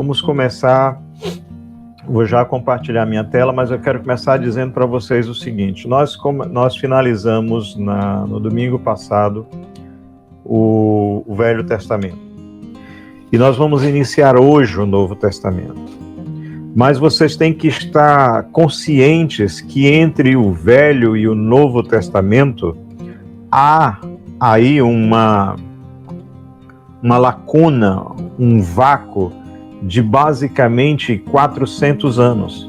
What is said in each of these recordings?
Vamos começar, vou já compartilhar minha tela, mas eu quero começar dizendo para vocês o seguinte: nós finalizamos no domingo passado o Velho Testamento. E nós vamos iniciar hoje o Novo Testamento. Mas vocês têm que estar conscientes que entre o Velho e o Novo Testamento há aí uma lacuna, um vácuo de basicamente 400 anos.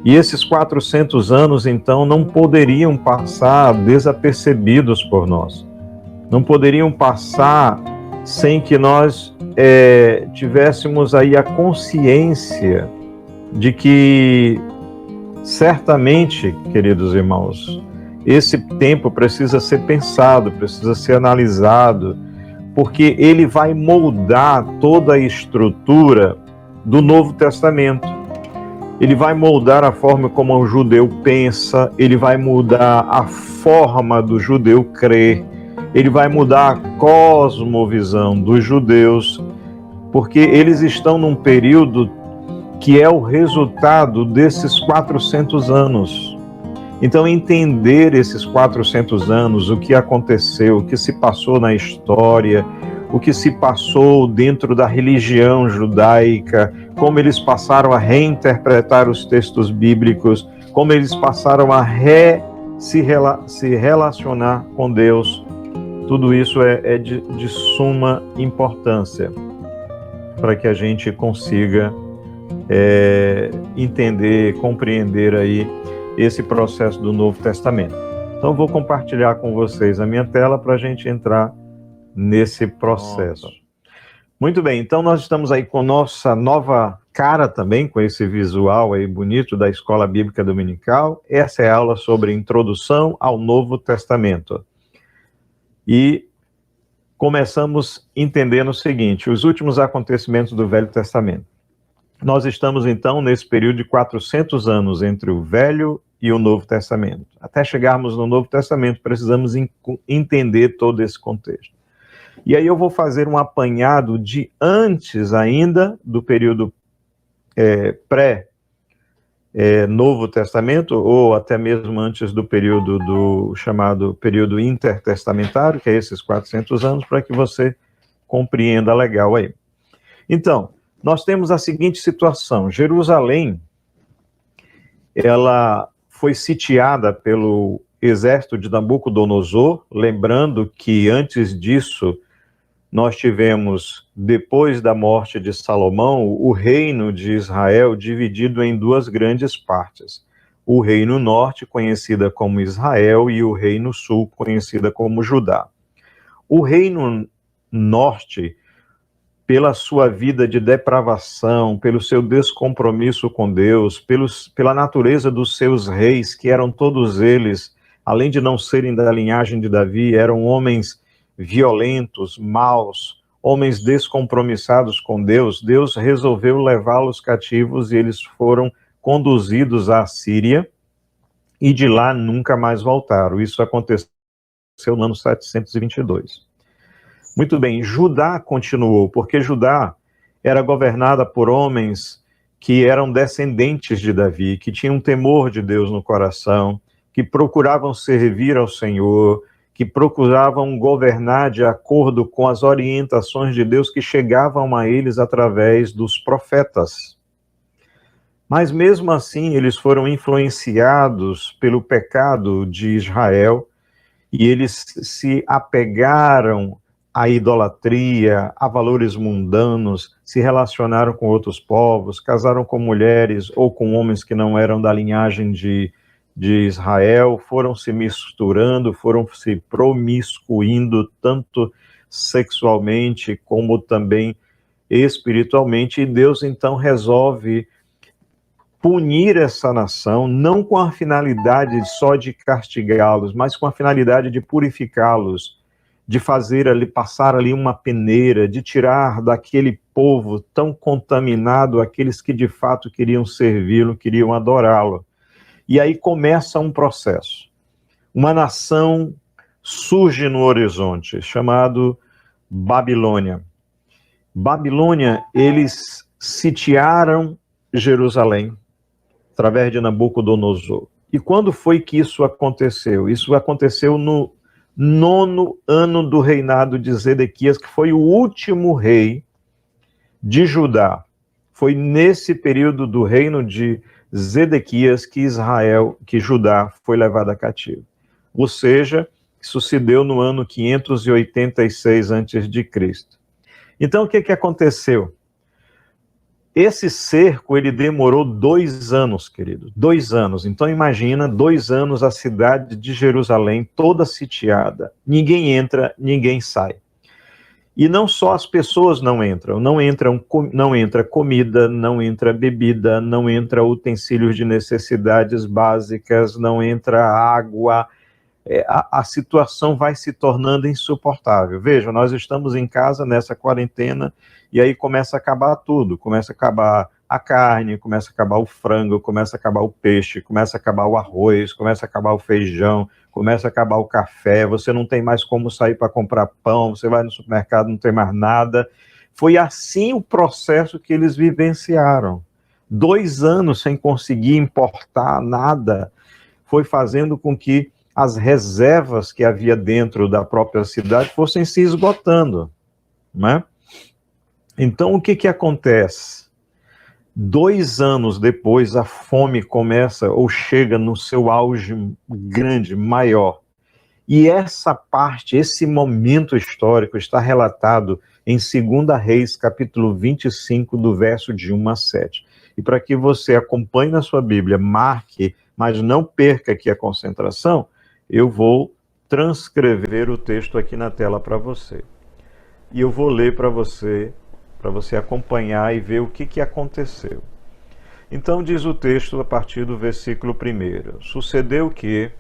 E esses 400 anos, então, não poderiam passar desapercebidos por nós. Não poderiam passar sem que nós tivéssemos aí a consciência de que, certamente, queridos irmãos, esse tempo precisa ser pensado, precisa ser analisado, porque ele vai moldar toda a estrutura do Novo Testamento. Ele vai moldar a forma como o judeu pensa, ele vai mudar a forma do judeu crer, ele vai mudar a cosmovisão dos judeus, porque eles estão num período que é o resultado desses 400 anos. Então, entender esses 400 anos, o que aconteceu, o que se passou na história, o que se passou dentro da religião judaica, como eles passaram a reinterpretar os textos bíblicos, como eles passaram a se relacionar com Deus, tudo isso é de suma importância para que a gente consiga entender, compreender aí esse processo do Novo Testamento. Então, vou compartilhar com vocês a minha tela para a gente entrar nesse processo. Muito bem, então nós estamos aí com nossa nova cara também, com esse visual aí bonito da Escola Bíblica Dominical. Essa é a aula sobre Introdução ao Novo Testamento. E começamos entendendo o seguinte: os últimos acontecimentos do Velho Testamento. Nós estamos, então, nesse período de 400 anos entre o Velho e o Novo Testamento. Até chegarmos no Novo Testamento, precisamos entender todo esse contexto. E aí eu vou fazer um apanhado de antes ainda do período pré-Novo Testamento, ou até mesmo antes do período do chamado período intertestamentário, que é esses 400 anos, para que você compreenda legal aí. Então, nós temos a seguinte situação: Jerusalém, ela foi sitiada pelo exército de Nabucodonosor, lembrando que antes disso nós tivemos, depois da morte de Salomão, o reino de Israel dividido em duas grandes partes. O reino norte, conhecida como Israel, e o reino sul, conhecida como Judá. O reino norte, pela sua vida de depravação, pelo seu descompromisso com Deus, pela natureza dos seus reis, que eram todos eles, além de não serem da linhagem de Davi, eram homens violentos, maus, homens descompromissados com Deus. Deus resolveu levá-los cativos e eles foram conduzidos à Síria e de lá nunca mais voltaram. Isso aconteceu no ano 722. Muito bem, Judá continuou, porque Judá era governada por homens que eram descendentes de Davi, que tinham temor de Deus no coração, que procuravam servir ao Senhor, que procuravam governar de acordo com as orientações de Deus que chegavam a eles através dos profetas. Mas mesmo assim, eles foram influenciados pelo pecado de Israel e eles se apegaram à idolatria, a valores mundanos, se relacionaram com outros povos, casaram com mulheres ou com homens que não eram da linhagem de Israel, foram se misturando, foram se promiscuindo, tanto sexualmente como também espiritualmente, e Deus então resolve punir essa nação, não com a finalidade só de castigá-los, mas com a finalidade de purificá-los, de fazer ali, passar ali uma peneira, de tirar daquele povo tão contaminado aqueles que de fato queriam servi-lo, queriam adorá-lo. E aí começa um processo. Uma nação surge no horizonte, chamado Babilônia. Babilônia, eles sitiaram Jerusalém através de Nabucodonosor. E quando foi que isso aconteceu? Isso aconteceu no 9º ano do reinado de Zedequias, que foi o último rei de Judá. Foi nesse período do reino de Zedequias que Judá foi levada cativo. Ou seja, isso se deu no ano 586 a.C. Então, o que aconteceu? Esse cerco, ele demorou 2 anos, querido. 2 anos. Então, imagina, 2 anos a cidade de Jerusalém toda sitiada. Ninguém entra, ninguém sai. E não só as pessoas não entram, não entra comida, não entra bebida, não entra utensílios de necessidades básicas, não entra água. A situação vai se tornando insuportável. Veja, nós estamos em casa nessa quarentena e aí começa a acabar tudo, começa a acabar a carne, começa a acabar o frango, começa a acabar o peixe, começa a acabar o arroz, começa a acabar o feijão, começa a acabar o café, você não tem mais como sair para comprar pão, você vai no supermercado, não tem mais nada. Foi assim o processo que eles vivenciaram. 2 anos sem conseguir importar nada, foi fazendo com que as reservas que havia dentro da própria cidade fossem se esgotando, né? Então, o que acontece? 2 anos depois, a fome começa ou chega no seu auge grande, maior. E essa parte, esse momento histórico está relatado em 2 Reis, capítulo 25, do verso de 1 a 7. E para que você acompanhe na sua Bíblia, marque, mas não perca aqui a concentração, eu vou transcrever o texto aqui na tela para você. E eu vou ler para você acompanhar e ver o que aconteceu. Então diz o texto a partir do versículo 1. Sucedeu que,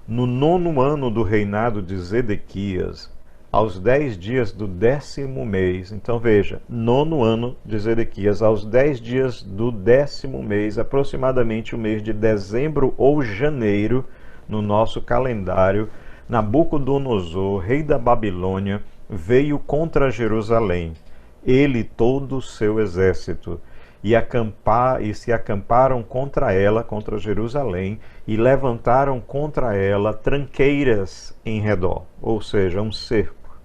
no 9º ano do reinado de Zedequias, aos 10 dias do 10º mês, então veja, 9º ano de Zedequias, aos 10 dias do 10º mês, aproximadamente o mês de dezembro ou janeiro, no nosso calendário, Nabucodonosor, rei da Babilônia, veio contra Jerusalém, ele e todo o seu exército, e se acamparam contra ela, contra Jerusalém, e levantaram contra ela tranqueiras em redor, ou seja, um cerco.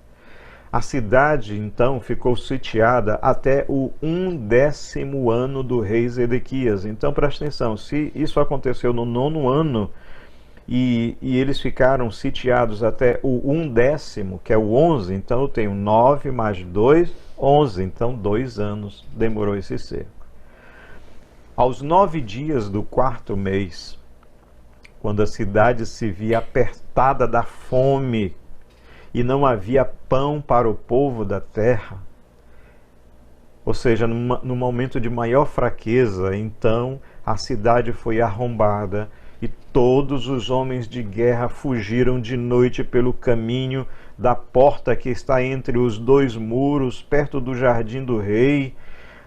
A cidade, então, ficou sitiada até o 11º ano do rei Zedequias. Então, presta atenção, se isso aconteceu no 9º ano, e eles ficaram sitiados até o 11º, que é o 11, então eu tenho 9 mais 2, 11, então 2 anos demorou esse cerco. Aos 9 dias do 4º mês, quando a cidade se via apertada da fome e não havia pão para o povo da terra, ou seja, no momento de maior fraqueza, então a cidade foi arrombada e todos os homens de guerra fugiram de noite pelo caminho da porta que está entre os 2 muros, perto do jardim do rei,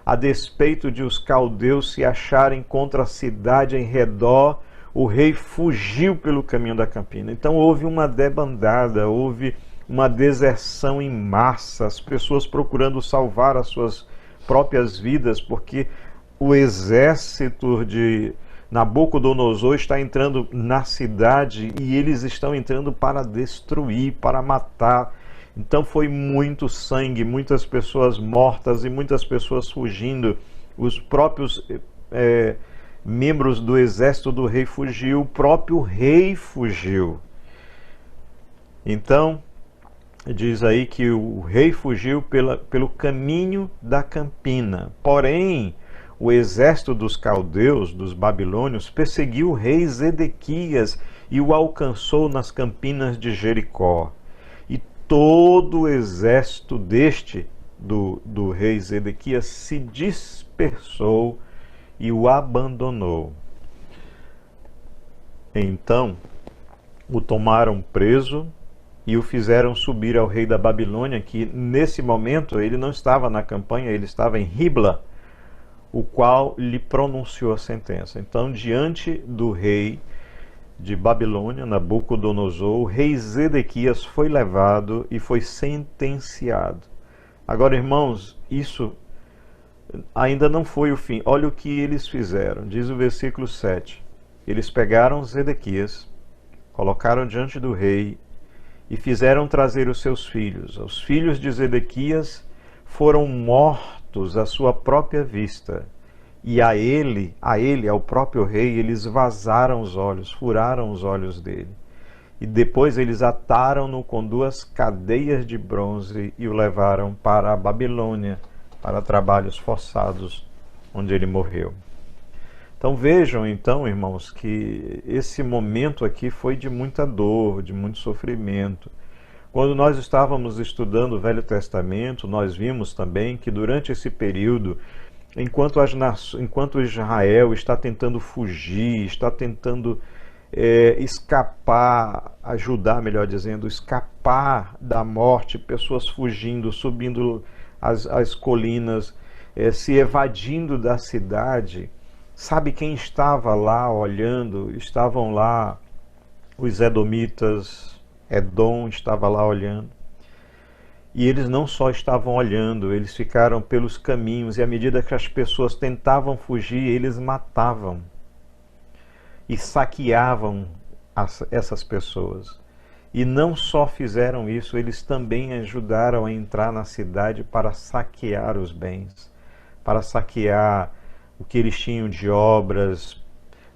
a despeito de os caldeus se acharem contra a cidade em redor, o rei fugiu pelo caminho da campina. Então houve uma debandada, houve uma deserção em massa, as pessoas procurando salvar as suas próprias vidas, porque o exército de Nabucodonosor está entrando na cidade e eles estão entrando para destruir, para matar. Então foi muito sangue, muitas pessoas mortas e muitas pessoas fugindo. Os próprios membros do exército do rei fugiu, o próprio rei fugiu. Então, diz aí que o rei fugiu pelo caminho da campina. Porém, o exército dos caldeus, dos babilônios, perseguiu o rei Zedequias e o alcançou nas campinas de Jericó. E todo o exército do rei Zedequias se dispersou e o abandonou. Então, o tomaram preso e o fizeram subir ao rei da Babilônia, que nesse momento ele não estava na campanha, ele estava em Ribla, o qual lhe pronunciou a sentença. Então, diante do rei de Babilônia, Nabucodonosor, o rei Zedequias foi levado e foi sentenciado. Agora, irmãos, isso ainda não foi o fim. Olha o que eles fizeram, diz o versículo 7. Eles pegaram Zedequias, colocaram diante do rei e fizeram trazer os seus filhos. Os filhos de Zedequias foram mortos à sua própria vista. E ao próprio rei, eles vazaram os olhos, furaram os olhos dele. E depois eles ataram-no com 2 cadeias de bronze e o levaram para a Babilônia, para trabalhos forçados, onde ele morreu. Então vejam, então, irmãos, que esse momento aqui foi de muita dor, de muito sofrimento. Quando nós estávamos estudando o Velho Testamento, nós vimos também que durante esse período, enquanto Israel está tentando fugir, está tentando escapar, ajudar, melhor dizendo, escapar da morte, pessoas fugindo, subindo as colinas, se evadindo da cidade. Sabe quem estava lá olhando? Estavam lá os edomitas, Edom estava lá olhando. E eles não só estavam olhando, eles ficaram pelos caminhos, e à medida que as pessoas tentavam fugir, eles matavam e saqueavam essas pessoas. E não só fizeram isso, eles também ajudaram a entrar na cidade para saquear os bens, para saquear o que eles tinham de obras,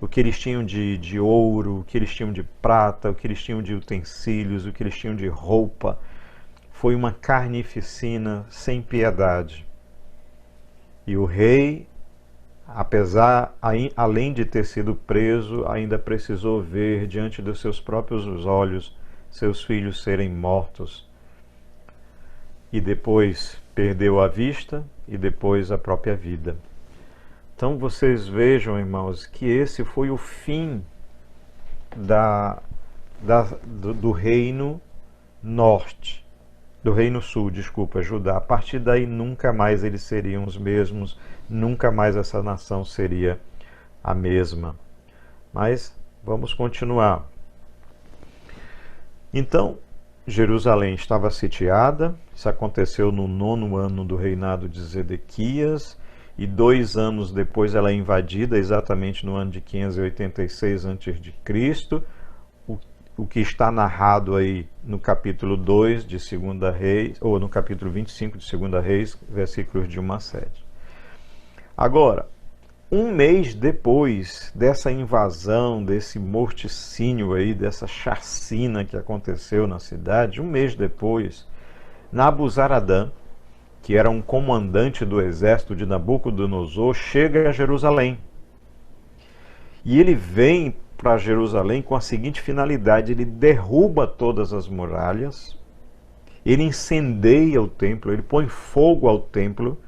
o que eles tinham de ouro, o que eles tinham de prata, o que eles tinham de utensílios, o que eles tinham de roupa. Foi uma carnificina sem piedade. E o rei, além de ter sido preso, ainda precisou ver diante dos seus próprios olhos seus filhos serem mortos. E depois perdeu a vista e depois a própria vida. Então vocês vejam, irmãos, que esse foi o fim do reino norte. Do reino sul, desculpa, Judá. A partir daí nunca mais eles seriam os mesmos, nunca mais essa nação seria a mesma. Mas vamos continuar. Então, Jerusalém estava sitiada, isso aconteceu no 9º ano do reinado de Zedequias, e 2 anos depois ela é invadida, exatamente no ano de 586 a.C., o que está narrado aí no capítulo 2 de 2 Reis, ou no capítulo 25 de 2 Reis, versículos de 1 a 7. Agora, um mês depois dessa invasão, desse morticínio aí, dessa chacina que aconteceu na cidade, um mês depois, Nabuzaradã, que era um comandante do exército de Nabucodonosor, chega a Jerusalém. E ele vem para Jerusalém com a seguinte finalidade: ele derruba todas as muralhas, ele incendeia o templo, ele põe fogo ao templo,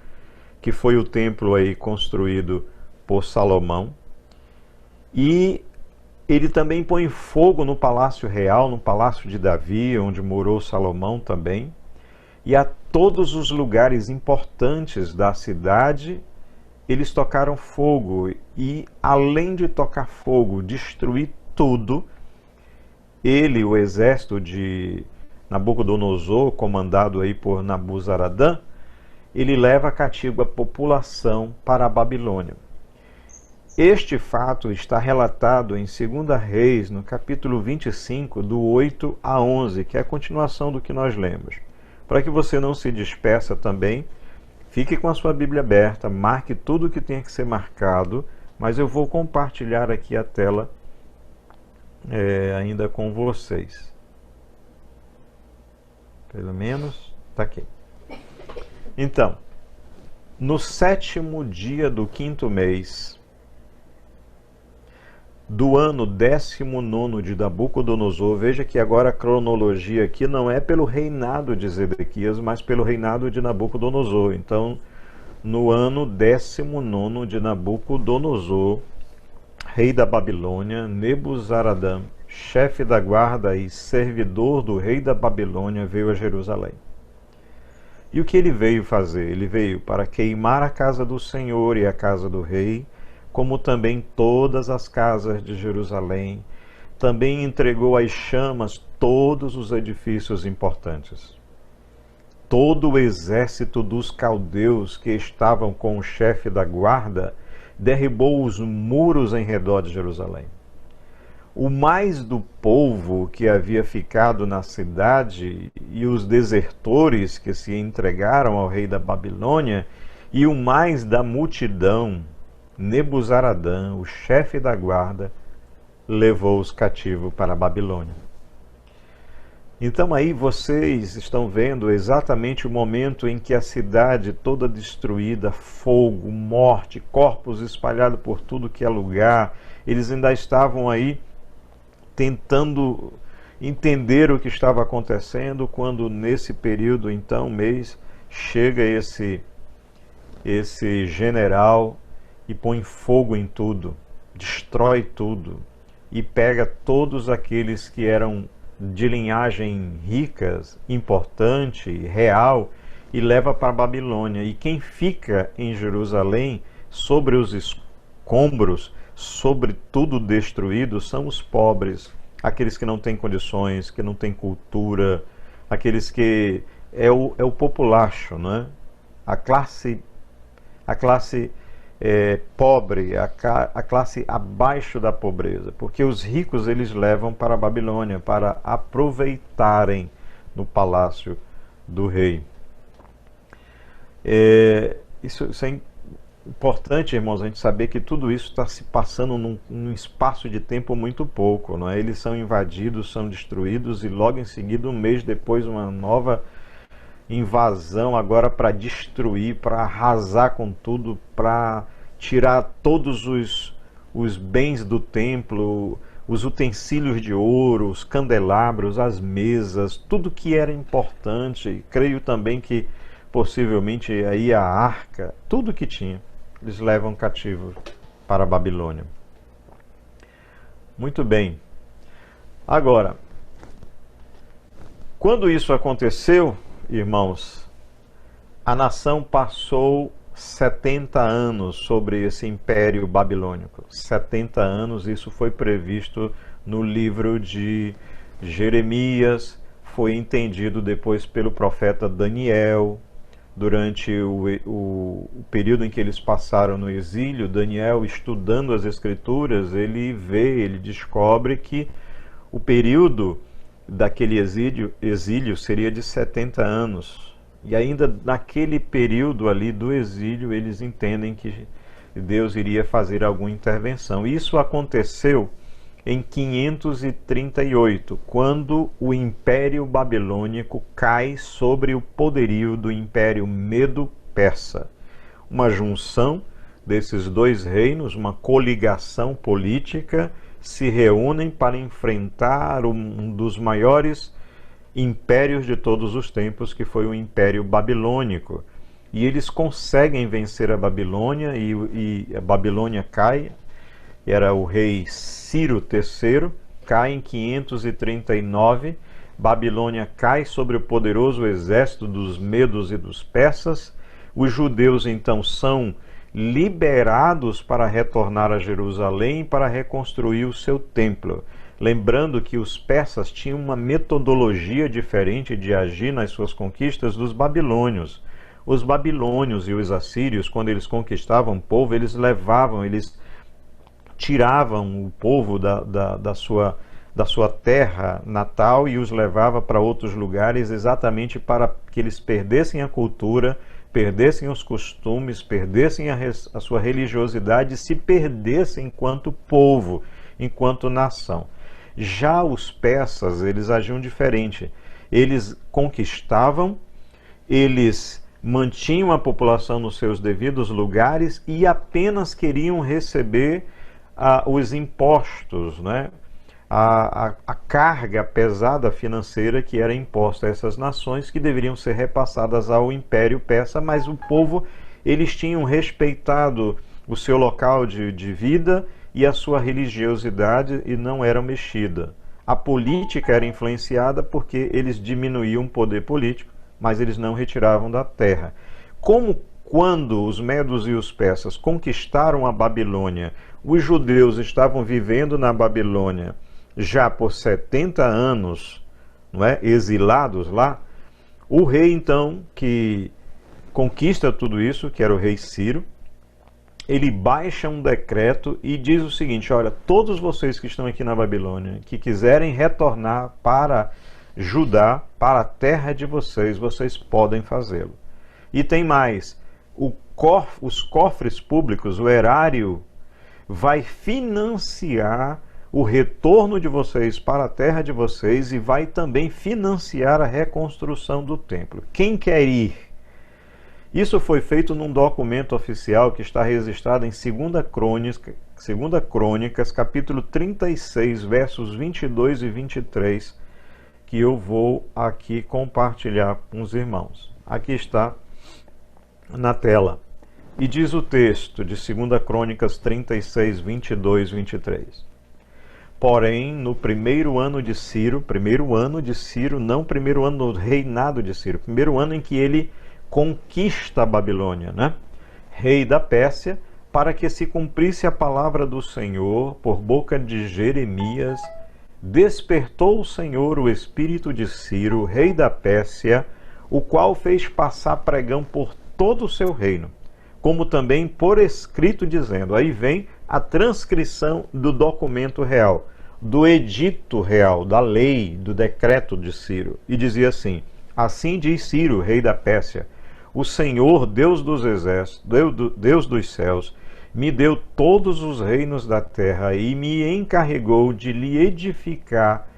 que foi o templo aí construído por Salomão, e ele também põe fogo no palácio real, no palácio de Davi, onde morou Salomão também, e a todos os lugares importantes da cidade eles tocaram fogo, e além de tocar fogo, destruir tudo, ele, o exército de Nabucodonosor, comandado aí por Nabuzaradã, ele leva cativo a população para a Babilônia. Este fato está relatado em 2 Reis, no capítulo 25, do 8 a 11, que é a continuação do que nós lemos. Para que você não se dispersa também, fique com a sua Bíblia aberta, marque tudo o que tem que ser marcado, mas eu vou compartilhar aqui a tela ainda com vocês. Pelo menos está aqui. Então, no 7º dia do 5º mês do ano 19º de Nabucodonosor, veja que agora a cronologia aqui não é pelo reinado de Zedequias, mas pelo reinado de Nabucodonosor. Então, no ano 19º de Nabucodonosor, rei da Babilônia, Nebuzaradã, chefe da guarda e servidor do rei da Babilônia, veio a Jerusalém. E o que ele veio fazer? Ele veio para queimar a casa do Senhor e a casa do rei, como também todas as casas de Jerusalém. Também entregou às chamas todos os edifícios importantes. todo o exército dos caldeus que estavam com o chefe da guarda derribou os muros em redor de Jerusalém. O mais do povo que havia ficado na cidade e os desertores que se entregaram ao rei da Babilônia e o mais da multidão, Nebuzaradã, o chefe da guarda, levou-os cativos para a Babilônia. Então aí vocês estão vendo exatamente o momento em que a cidade toda destruída, fogo, morte, corpos espalhados por tudo que é lugar, eles ainda estavam aí tentando entender o que estava acontecendo, quando nesse período, então, mês, chega esse general e põe fogo em tudo, destrói tudo e pega todos aqueles que eram de linhagem ricas, importante, real, e leva para a Babilônia. E quem fica em Jerusalém, sobre os escombros, sobre tudo destruído, são os pobres, aqueles que não têm condições, que não têm cultura, aqueles que é o populacho, não é? A classe pobre, a classe abaixo da pobreza, porque os ricos eles levam para a Babilônia para aproveitarem no palácio do rei. Isso é importante, irmãos, a gente saber que tudo isso está se passando num espaço de tempo muito pouco, não é? Eles são invadidos, são destruídos e logo em seguida, um mês depois, uma nova invasão agora para destruir, para arrasar com tudo, para tirar todos os bens do templo, os utensílios de ouro, os candelabros, as mesas, tudo que era importante. Creio também que possivelmente aí a arca, tudo que tinha, eles levam cativo para a Babilônia. Muito bem. Agora, quando isso aconteceu, irmãos, a nação passou 70 anos sobre esse império babilônico. 70 anos, isso foi previsto no livro de Jeremias, foi entendido depois pelo profeta Daniel. Durante o período em que eles passaram no exílio, Daniel, estudando as Escrituras, ele descobre que o período daquele exílio seria de 70 anos. E ainda naquele período ali do exílio, eles entendem que Deus iria fazer alguma intervenção. Isso aconteceu em 538, quando o Império Babilônico cai sobre o poderio do Império Medo-Persa. Uma junção desses dois reinos, uma coligação política, se reúnem para enfrentar um dos maiores impérios de todos os tempos, que foi o Império Babilônico. E eles conseguem vencer a Babilônia, e a Babilônia cai. Era o rei Ciro III, cai em 539, Babilônia cai sobre o poderoso exército dos medos e dos persas. Os judeus então são liberados para retornar a Jerusalém para reconstruir o seu templo. Lembrando que os persas tinham uma metodologia diferente de agir nas suas conquistas dos babilônios. Os babilônios e os assírios, quando eles conquistavam o povo, eles tiravam o povo da sua terra natal e os levava para outros lugares, exatamente para que eles perdessem a cultura, perdessem os costumes, perdessem a sua religiosidade, se perdessem enquanto povo, enquanto nação. Já os persas, eles agiam diferente. Eles conquistavam, eles mantinham a população nos seus devidos lugares e apenas queriam receber os impostos, né? A carga pesada financeira que era imposta a essas nações, que deveriam ser repassadas ao Império Persa, mas o povo, eles tinham respeitado o seu local de vida e a sua religiosidade e não eram mexida. A política era influenciada porque eles diminuíam o poder político, mas eles não retiravam da terra. Como quando os medos e os persas conquistaram a Babilônia, os judeus estavam vivendo na Babilônia já por 70 anos, não é? Exilados lá, O rei, então, que conquista tudo isso, que era o rei Ciro, ele baixa um decreto e diz o seguinte: olha, todos vocês que estão aqui na Babilônia, que quiserem retornar para Judá, para a terra de vocês, vocês podem fazê-lo. E tem mais, os cofres públicos, o erário, vai financiar o retorno de vocês para a terra de vocês e vai também financiar a reconstrução do templo. Quem quer ir? Isso foi feito num documento oficial que está registrado em 2 Crônicas, capítulo 36, versos 22 e 23, que eu vou aqui compartilhar com os irmãos. Aqui está na tela. E diz o texto de 2 Crônicas 36, 22 e 23. Porém, no primeiro ano de Ciro, não primeiro ano do reinado de Ciro, primeiro ano em que ele conquista a Babilônia, né? Rei da Pérsia, para que se cumprisse a palavra do Senhor por boca de Jeremias, despertou o Senhor o espírito de Ciro, rei da Pérsia, o qual fez passar pregão por todo o seu reino, como também por escrito, dizendo, aí vem a transcrição do documento real, do edito real, da lei, do decreto de Ciro, e dizia assim: assim diz Ciro, rei da Pérsia, o Senhor, Deus dos exércitos, Deus dos céus, me deu todos os reinos da terra e me encarregou de lhe edificar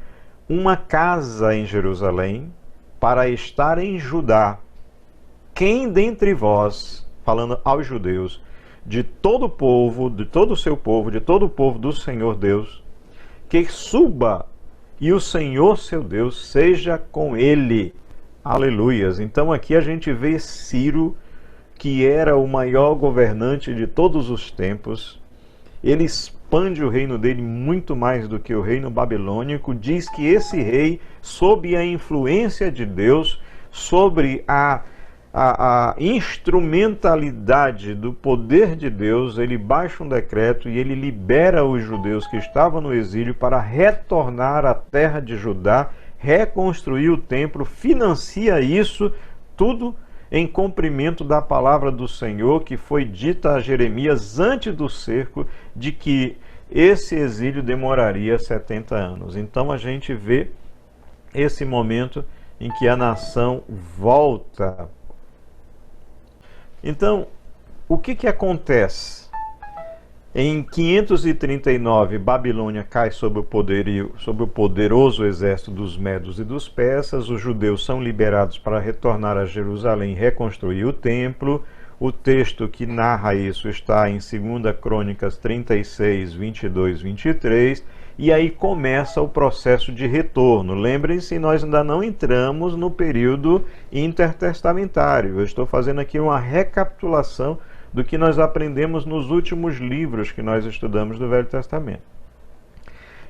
uma casa em Jerusalém para estar em Judá. Quem dentre vós, falando aos judeus, de todo o povo, de todo o seu povo, de todo o povo do Senhor Deus, que suba e o Senhor seu Deus seja com ele. Aleluias. Então aqui a gente vê Ciro, que era o maior governante de todos os tempos. Ele expande o reino dele muito mais do que o reino babilônico. Diz que esse rei, sob a influência de Deus, sobre a instrumentalidade do poder de Deus, ele baixa um decreto e ele libera os judeus que estavam no exílio para retornar à terra de Judá, reconstruir o templo, financia isso tudo em cumprimento da palavra do Senhor que foi dita a Jeremias antes do cerco, de que esse exílio demoraria 70 anos. Então a gente vê esse momento em que a nação volta. Então, o que acontece? Em 539, Babilônia cai sob o poderoso exército dos Medos e dos Persas. Os judeus são liberados para retornar a Jerusalém e reconstruir o templo. O texto que narra isso está em 2 Crônicas 36, 22, 23. E aí começa o processo de retorno. Lembrem-se, nós ainda não entramos no período intertestamentário. Eu estou fazendo aqui uma recapitulação do que nós aprendemos nos últimos livros que nós estudamos do Velho Testamento.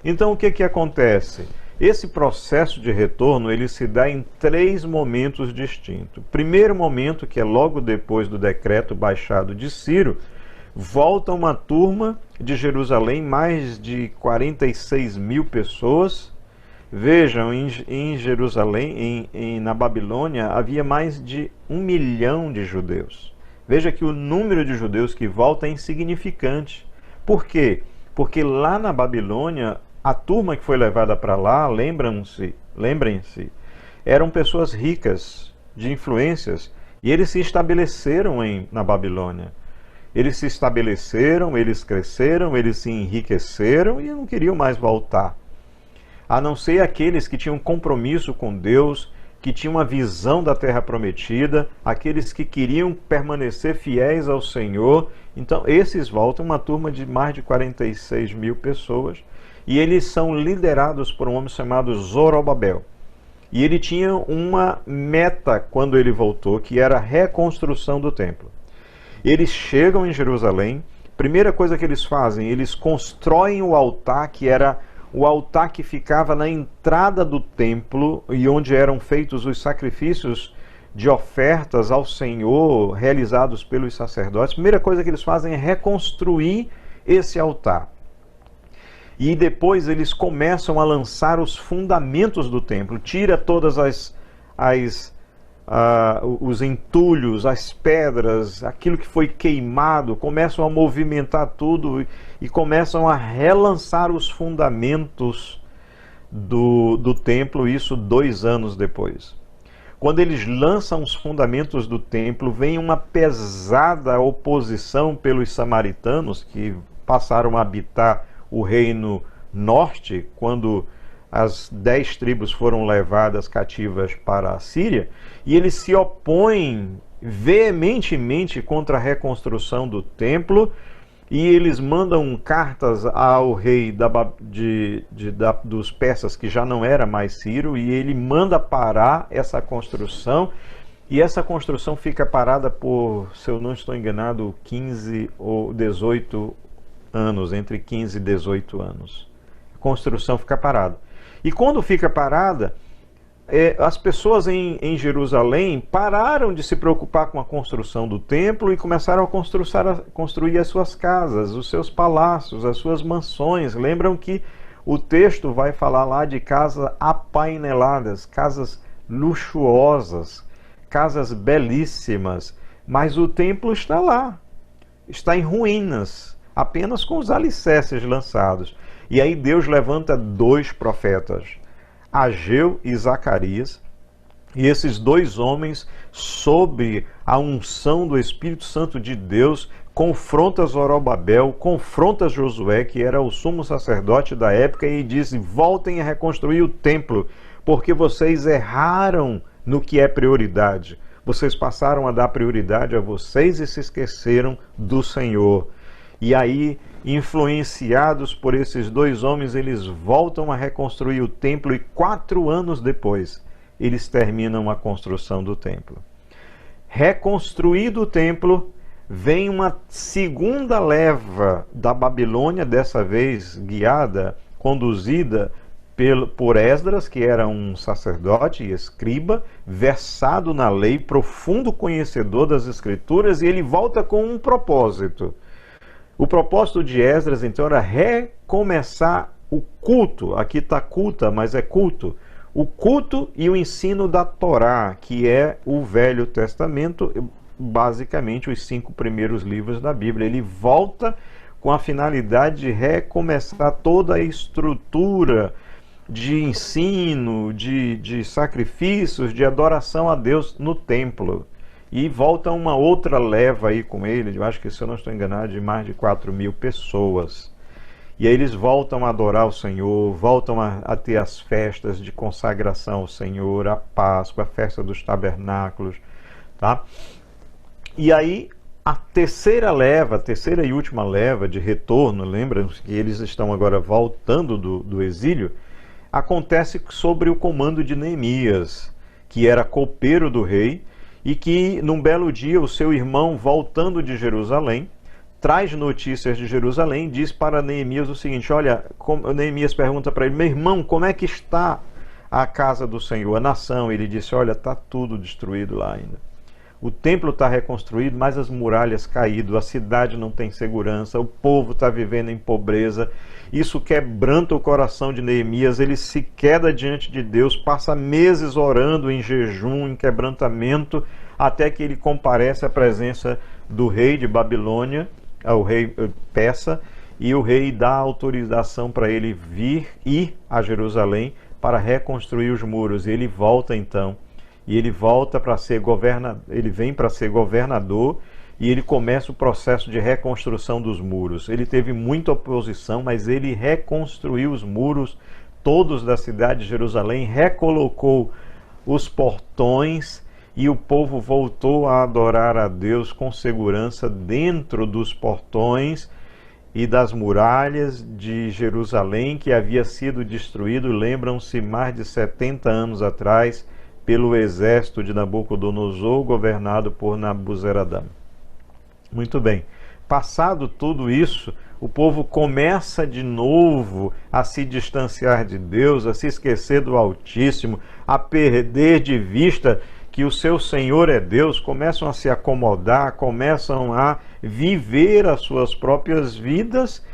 Então, o que acontece? Esse processo de retorno, ele se dá em 3 momentos distintos. Primeiro momento, que é logo depois do decreto baixado de Ciro, volta uma turma de Jerusalém, mais de 46 mil pessoas. Vejam, em Jerusalém, na Babilônia, havia mais de 1 milhão de judeus. Veja que o número de judeus que volta é insignificante. Por quê? Porque lá na Babilônia, a turma que foi levada para lá, lembrem-se, eram pessoas ricas, de influências, e eles se estabeleceram na Babilônia. Eles se estabeleceram, eles cresceram, eles se enriqueceram e não queriam mais voltar. A não ser aqueles que tinham compromisso com Deus, que tinham uma visão da terra prometida, aqueles que queriam permanecer fiéis ao Senhor. Então, esses voltam, uma turma de mais de 46 mil pessoas, e eles são liderados por um homem chamado Zorobabel. E ele tinha uma meta quando ele voltou, que era a reconstrução do templo. Eles chegam em Jerusalém, primeira coisa que eles fazem, eles constroem o altar, que era o altar que ficava na entrada do templo e onde eram feitos os sacrifícios de ofertas ao Senhor realizados pelos sacerdotes. Primeira coisa que eles fazem é reconstruir esse altar. E depois eles começam a lançar os fundamentos do templo. Tira todas os entulhos, as pedras, aquilo que foi queimado, começam a movimentar tudo e começam a relançar os fundamentos do templo, isso 2 anos depois. Quando eles lançam os fundamentos do templo, vem uma pesada oposição pelos samaritanos, que passaram a habitar o reino norte, quando as 10 tribos foram levadas cativas para a Síria, e eles se opõem veementemente contra a reconstrução do templo, e eles mandam cartas ao rei dos persas, que já não era mais Ciro, e ele manda parar essa construção, e essa construção fica parada por, se eu não estou enganado, 15 ou 18 anos, entre 15 e 18 anos. A construção fica parada. E quando fica parada, as pessoas em Jerusalém pararam de se preocupar com a construção do templo e começaram a construir as suas casas, os seus palácios, as suas mansões. Lembram que o texto vai falar lá de casas apaineladas, casas luxuosas, casas belíssimas, mas o templo está lá, está em ruínas, apenas com os alicerces lançados. E aí Deus levanta 2 profetas, Ageu e Zacarias, e esses 2 homens, sob a unção do Espírito Santo de Deus, confronta Zorobabel, confronta Josué, que era o sumo sacerdote da época, e diz: voltem a reconstruir o templo, porque vocês erraram no que é prioridade. Vocês passaram a dar prioridade a vocês e se esqueceram do Senhor. E aí, influenciados por esses 2 homens, eles voltam a reconstruir o templo, e 4 anos depois eles terminam a construção do templo. Reconstruído o templo, vem uma segunda leva da Babilônia, dessa vez guiada, conduzida por Esdras, que era um sacerdote e escriba, versado na lei, profundo conhecedor das Escrituras, e ele volta com um propósito. O propósito de Esdras, então, era recomeçar o culto. Aqui está culta, mas é culto. O culto e o ensino da Torá, que é o Velho Testamento, basicamente os 5 primeiros livros da Bíblia. Ele volta com a finalidade de recomeçar toda a estrutura de ensino, de sacrifícios, de adoração a Deus no templo. E volta uma outra leva aí com ele, eu acho que, se eu não estou enganado, de mais de 4.000 pessoas. E aí eles voltam a adorar o Senhor, voltam a ter as festas de consagração ao Senhor, a Páscoa, a festa dos tabernáculos, tá? E aí a terceira e última leva de retorno, lembram-se que eles estão agora voltando do exílio, acontece sobre o comando de Neemias, que era copeiro do rei, e que num belo dia o seu irmão, voltando de Jerusalém, traz notícias de Jerusalém, diz para Neemias o seguinte: olha, Neemias pergunta para ele: meu irmão, como é que está a casa do Senhor, a nação? Ele disse: olha, está tudo destruído lá ainda. O templo está reconstruído, mas as muralhas caídas, a cidade não tem segurança, o povo está vivendo em pobreza. Isso quebranta o coração de Neemias, ele se queda diante de Deus, passa meses orando em jejum, em quebrantamento, até que ele comparece à presença do rei de Babilônia, ao rei persa, e o rei dá autorização para ele ir a Jerusalém para reconstruir os muros. E ele volta então, e ele volta para ser governador, ele vem para ser governador, e ele começa o processo de reconstrução dos muros. Ele teve muita oposição, mas ele reconstruiu os muros todos da cidade de Jerusalém, recolocou os portões, e o povo voltou a adorar a Deus com segurança dentro dos portões e das muralhas de Jerusalém, que havia sido destruído, lembram-se, mais de 70 anos atrás, pelo exército de Nabucodonosor, governado por Nabuzaradã. Muito bem. Passado tudo isso, o povo começa de novo a se distanciar de Deus, a se esquecer do Altíssimo, a perder de vista que o seu Senhor é Deus, começam a se acomodar, começam a viver as suas próprias vidas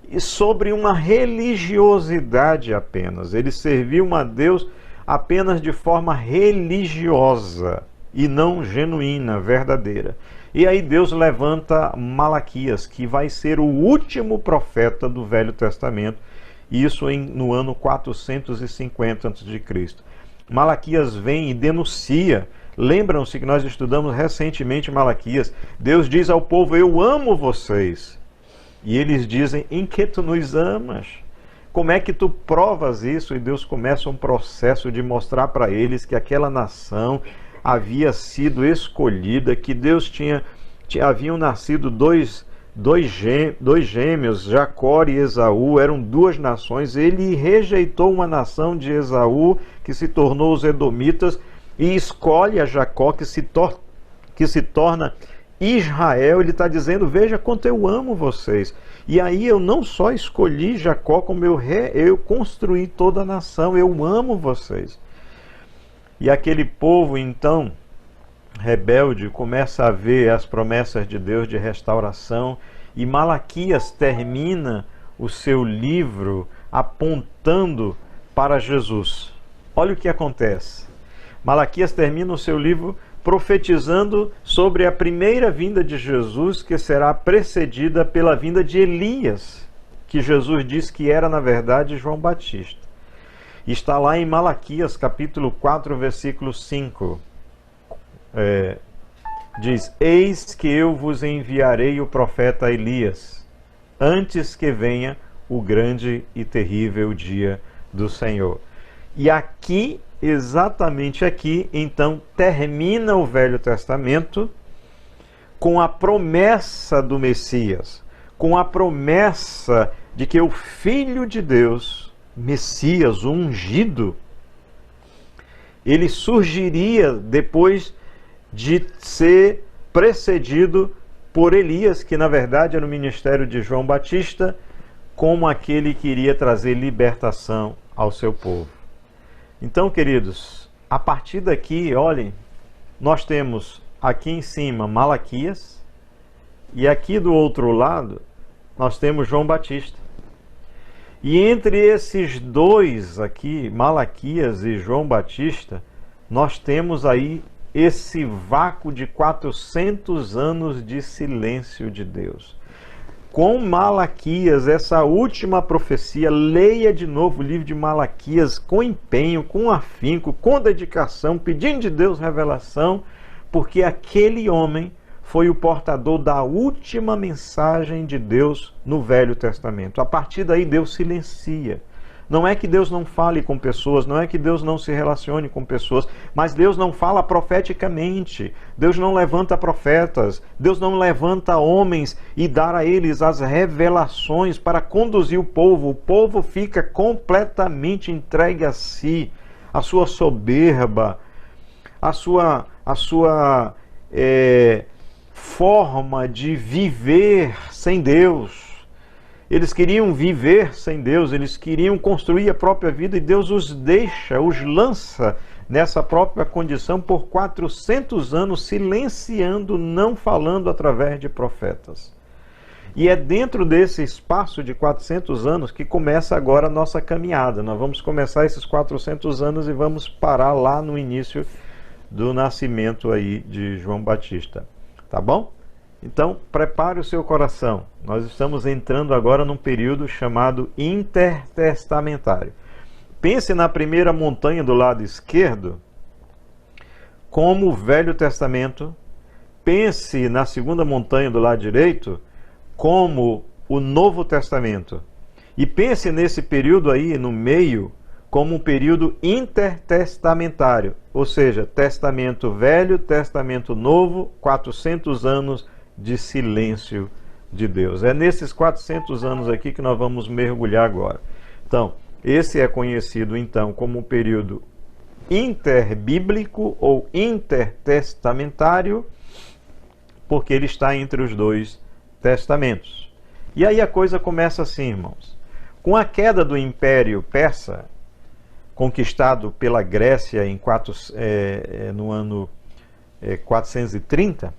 e sobre uma religiosidade apenas. Eles serviam a Deus apenas de forma religiosa e não genuína, verdadeira. E aí Deus levanta Malaquias, que vai ser o último profeta do Velho Testamento, isso no ano 450 a.C. Malaquias vem e denuncia. Lembram-se que nós estudamos recentemente Malaquias. Deus diz ao povo: eu amo vocês. E eles dizem: em que tu nos amas? Como é que tu provas isso? E Deus começa um processo de mostrar para eles que aquela nação havia sido escolhida, que Deus haviam nascido dois gêmeos, Jacó e Esaú, eram duas nações. Ele rejeitou uma nação de Esaú, que se tornou os Edomitas, e escolhe a Jacó, que se torna Israel. Ele está dizendo: veja quanto eu amo vocês. E aí eu não só escolhi Jacó, como eu construí toda a nação. Eu amo vocês. E aquele povo, então, rebelde, começa a ver as promessas de Deus de restauração, e Malaquias termina o seu livro apontando para Jesus. Olha o que acontece. Malaquias termina o seu livro profetizando sobre a primeira vinda de Jesus, que será precedida pela vinda de Elias, que Jesus diz que era, na verdade, João Batista. Está lá em Malaquias, capítulo 4, versículo 5. Diz: eis que eu vos enviarei o profeta Elias, antes que venha o grande e terrível dia do Senhor. E aqui, exatamente aqui, então, termina o Velho Testamento com a promessa do Messias, com a promessa de que o Filho de Deus, Messias, o ungido, ele surgiria depois de ser precedido por Elias, que na verdade era o ministério de João Batista, como aquele que iria trazer libertação ao seu povo. Então, queridos, a partir daqui, olhem, nós temos aqui em cima Malaquias, e aqui do outro lado nós temos João Batista. E entre esses dois aqui, Malaquias e João Batista, nós temos aí esse vácuo de 400 anos de silêncio de Deus. Com Malaquias, essa última profecia, leia de novo o livro de Malaquias com empenho, com afinco, com dedicação, pedindo de Deus revelação, porque aquele homem foi o portador da última mensagem de Deus no Velho Testamento. A partir daí Deus silencia. Não é que Deus não fale com pessoas, não é que Deus não se relacione com pessoas, mas Deus não fala profeticamente. Deus não levanta profetas, Deus não levanta homens e dá a eles as revelações para conduzir o povo. O povo fica completamente entregue a si, a sua soberba, a sua forma de viver sem Deus. Eles queriam viver sem Deus, eles queriam construir a própria vida, e Deus os deixa, os lança nessa própria condição por 400 anos, silenciando, não falando através de profetas. E é dentro desse espaço de 400 anos que começa agora a nossa caminhada. Nós vamos começar esses 400 anos e vamos parar lá no início do nascimento aí de João Batista. Tá bom? Então, prepare o seu coração. Nós estamos entrando agora num período chamado intertestamentário. Pense na primeira montanha do lado esquerdo como o Velho Testamento. Pense na segunda montanha do lado direito como o Novo Testamento. E pense nesse período aí no meio como um período intertestamentário. Ou seja, Testamento Velho, Testamento Novo, 400 anos de silêncio de Deus. É nesses 400 anos aqui que nós vamos mergulhar agora. Então, esse é conhecido então como um período interbíblico ou intertestamentário, porque ele está entre os dois testamentos. E aí a coisa começa assim, irmãos. Com a queda do Império Persa, conquistado pela Grécia no ano 430,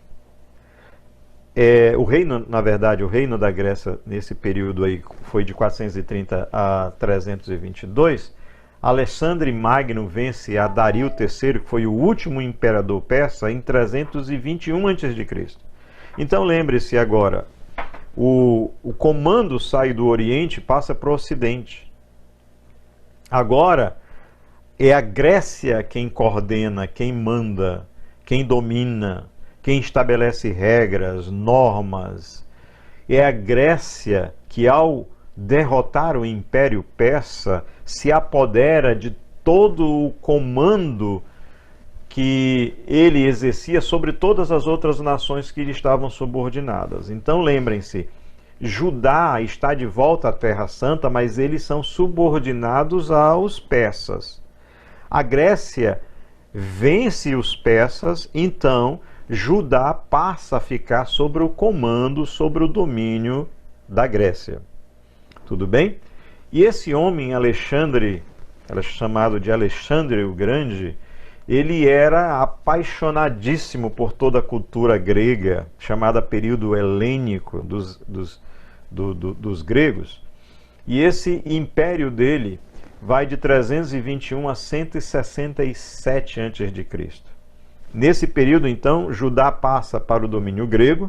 o reino, na verdade, o reino da Grécia nesse período aí foi de 430 a 322. Alexandre Magno vence a Dario III, que foi o último imperador persa, em 321 a.C. Então lembre-se agora, o comando sai do Oriente e passa para o Ocidente. Agora é a Grécia quem coordena, quem manda, quem domina, quem estabelece regras, normas. É a Grécia que, ao derrotar o Império Persa, se apodera de todo o comando que ele exercia sobre todas as outras nações que lhe estavam subordinadas. Então lembrem-se, Judá está de volta à Terra Santa, mas eles são subordinados aos persas. A Grécia vence os persas, então Judá passa a ficar sobre o comando, sobre o domínio da Grécia. Tudo bem? E esse homem, Alexandre, chamado de Alexandre o Grande, ele era apaixonadíssimo por toda a cultura grega, chamada período helênico dos gregos. E esse império dele vai de 321 a 167 a.C. Nesse período, então, Judá passa para o domínio grego,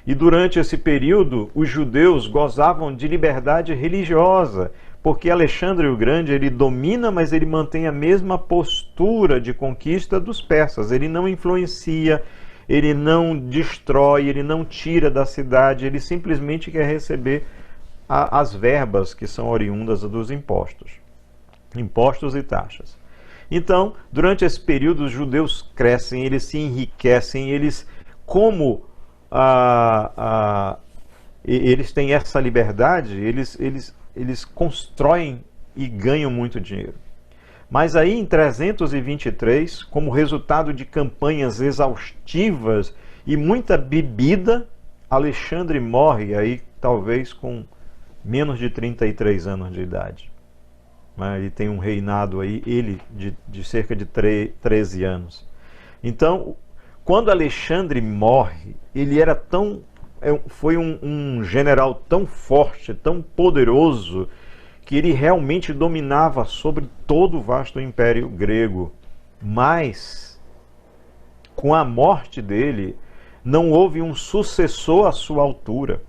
e durante esse período os judeus gozavam de liberdade religiosa, porque Alexandre o Grande, ele domina, mas ele mantém a mesma postura de conquista dos persas. Ele não influencia, ele não destrói, ele não tira da cidade, ele simplesmente quer receber as verbas que são oriundas dos impostos e taxas. Então, durante esse período, os judeus crescem, eles se enriquecem, eles, como eles têm essa liberdade, eles constroem e ganham muito dinheiro. Mas aí em 323, como resultado de campanhas exaustivas e muita bebida, Alexandre morre aí talvez com menos de 33 anos de idade. Ele tem um reinado aí, ele de cerca de 13 anos. Então, quando Alexandre morre, ele era foi um general tão forte, tão poderoso, que ele realmente dominava sobre todo o vasto império grego. Mas, com a morte dele, não houve um sucessor à sua altura,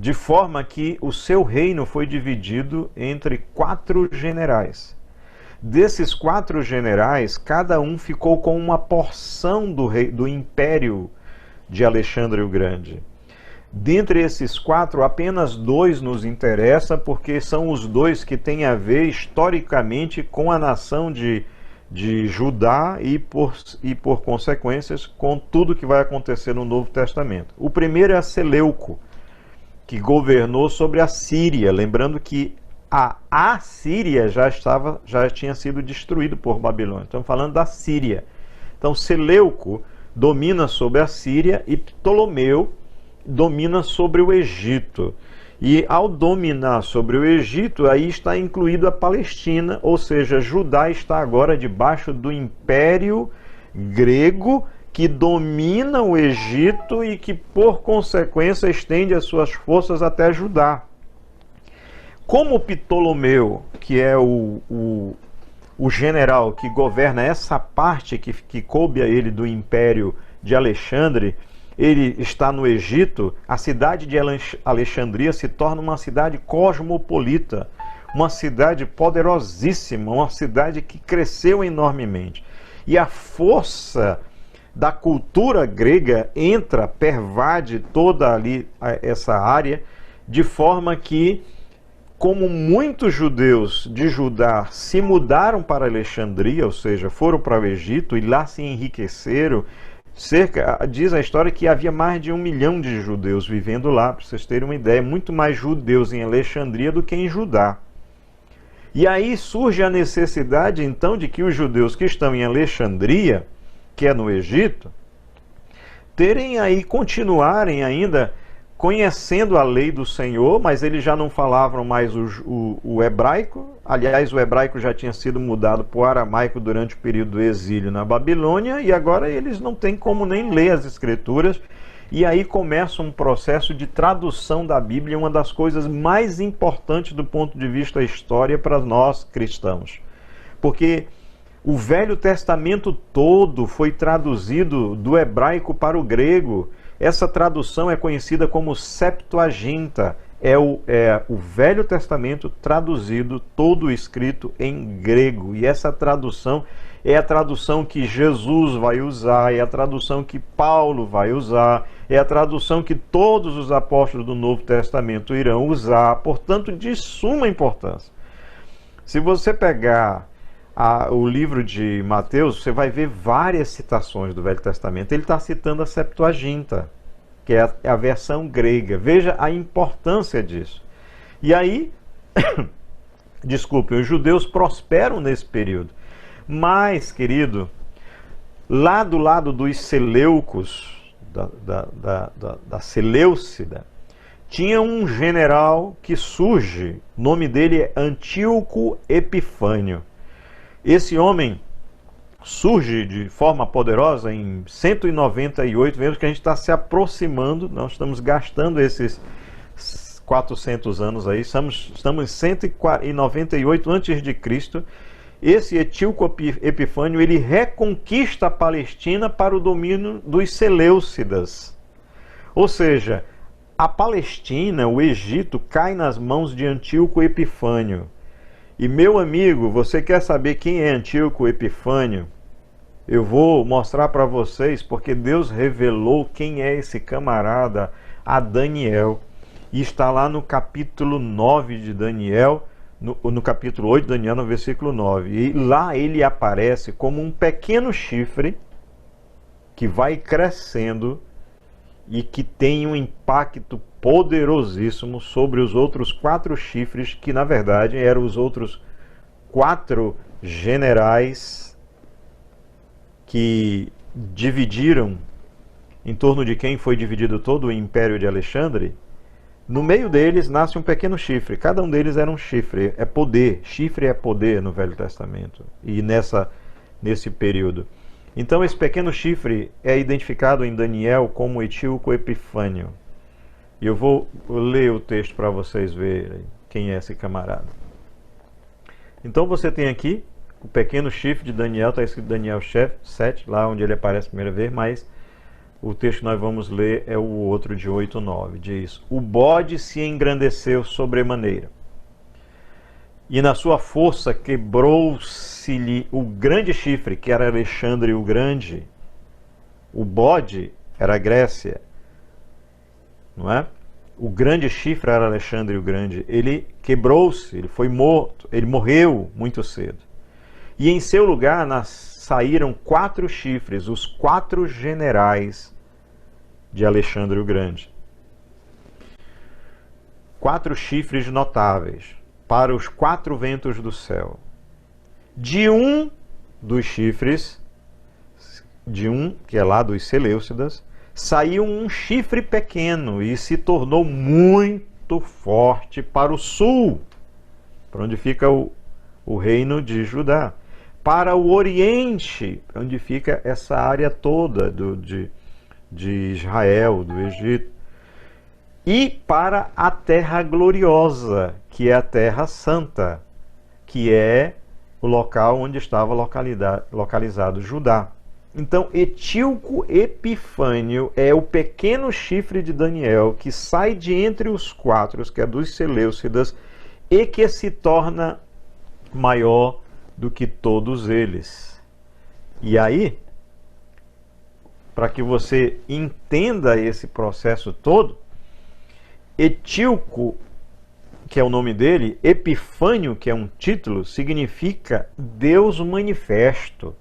de forma que o seu reino foi dividido entre 4 generais. Desses 4 generais, cada um ficou com uma porção do império de Alexandre o Grande. Dentre esses 4, apenas 2 nos interessa, porque são os 2 que têm a ver historicamente com a nação de Judá e por consequências, com tudo que vai acontecer no Novo Testamento. O primeiro é Seleuco, que governou sobre a Síria, lembrando que a Assíria já tinha sido destruído por Babilônia. Estamos falando da Síria. Então Seleuco domina sobre a Síria e Ptolomeu domina sobre o Egito. E ao dominar sobre o Egito, aí está incluído a Palestina, ou seja, Judá está agora debaixo do Império Grego, que domina o Egito e que, por consequência, estende as suas forças até Judá. Como Ptolomeu, que é o general que governa essa parte que coube a ele do Império de Alexandre, ele está no Egito, a cidade de Alexandria se torna uma cidade cosmopolita, uma cidade poderosíssima, uma cidade que cresceu enormemente. E a força da cultura grega pervade toda ali essa área, de forma que, como muitos judeus de Judá se mudaram para Alexandria, ou seja, foram para o Egito e lá se enriqueceram, diz a história que havia mais de 1 milhão de judeus vivendo lá, para vocês terem uma ideia, muito mais judeus em Alexandria do que em Judá. E aí surge a necessidade, então, de que os judeus que estão em Alexandria, que é no Egito, continuarem ainda conhecendo a lei do Senhor, mas eles já não falavam mais o hebraico. Aliás, o hebraico já tinha sido mudado para o aramaico durante o período do exílio na Babilônia, e agora eles não têm como nem ler as Escrituras, e aí começa um processo de tradução da Bíblia, uma das coisas mais importantes do ponto de vista da história para nós cristãos. porque o Velho Testamento todo foi traduzido do hebraico para o grego. Essa tradução é conhecida como Septuaginta. É o Velho Testamento traduzido, todo escrito em grego. E essa tradução é a tradução que Jesus vai usar, é a tradução que Paulo vai usar, é a tradução que todos os apóstolos do Novo Testamento irão usar, portanto, de suma importância. Se você pegar o livro de Mateus, você vai ver várias citações do Velho Testamento. Ele está citando a Septuaginta, que é a versão grega. Veja a importância disso. E aí, desculpe, os judeus prosperam nesse período. Mas, querido, lá do lado dos Seleucos, da Seleucida, tinha um general que surge, o nome dele é Antíoco Epifânio. Esse homem surge de forma poderosa em 198, vemos que a gente está se aproximando, nós estamos gastando esses 400 anos aí, estamos em 198 a.C. Esse Antíoco Epifânio, ele reconquista a Palestina para o domínio dos Seleucidas. Ou seja, a Palestina, o Egito, cai nas mãos de Antíoco Epifânio. E meu amigo, você quer saber quem é Antíoco Epifânio? Eu vou mostrar para vocês, porque Deus revelou quem é esse camarada a Daniel. E está lá no capítulo 9 de Daniel, no capítulo 8 de Daniel, no versículo 9. E lá ele aparece como um pequeno chifre que vai crescendo e que tem um impacto poderosíssimo sobre os outros 4 chifres, que na verdade eram os outros 4 generais que dividiram, em torno de quem foi dividido todo o Império de Alexandre. No meio deles nasce um pequeno chifre, cada um deles era um chifre, é poder, chifre é poder no Velho Testamento, e nesse período. Então esse pequeno chifre é identificado em Daniel como Antíoco Epifânio. E eu vou ler o texto para vocês verem quem é esse camarada. Então você tem aqui o pequeno chifre de Daniel, está escrito Daniel 7, lá onde ele aparece a primeira vez, mas o texto que nós vamos ler é o outro de 8:9. Diz: o bode se engrandeceu sobremaneira, e na sua força quebrou-se-lhe o grande chifre, que era Alexandre o Grande. O bode era a Grécia, não é? O grande chifre era Alexandre o Grande. Ele quebrou-se, ele foi morto, ele morreu muito cedo. E em seu lugar saíram 4 chifres, os 4 generais de Alexandre o Grande. 4 chifres notáveis para os 4 ventos do céu. De um dos chifres, que é lá dos Seleucidas, saiu um chifre pequeno e se tornou muito forte para o sul, para onde fica o reino de Judá, para o oriente, onde fica essa área toda de Israel, do Egito, e para a terra gloriosa, que é a terra santa, que é o local onde estava localizado Judá. Então, Antíoco Epifânio é o pequeno chifre de Daniel que sai de entre os 4, que é dos Seleucidas, e que se torna maior do que todos eles. E aí, para que você entenda esse processo todo, Antíoco, que é o nome dele, Epifânio, que é um título, significa Deus manifesto.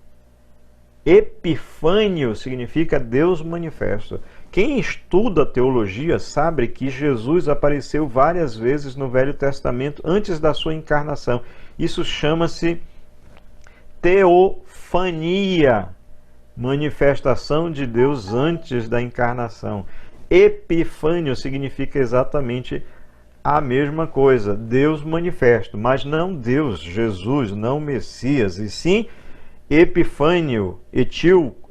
Epifânio significa Deus manifesto. Quem estuda teologia sabe que Jesus apareceu várias vezes no Velho Testamento antes da sua encarnação. Isso chama-se teofania, manifestação de Deus antes da encarnação. Epifânio significa exatamente a mesma coisa, Deus manifesto, mas não Deus, Jesus, não Messias, e sim Epifânio, Antíoco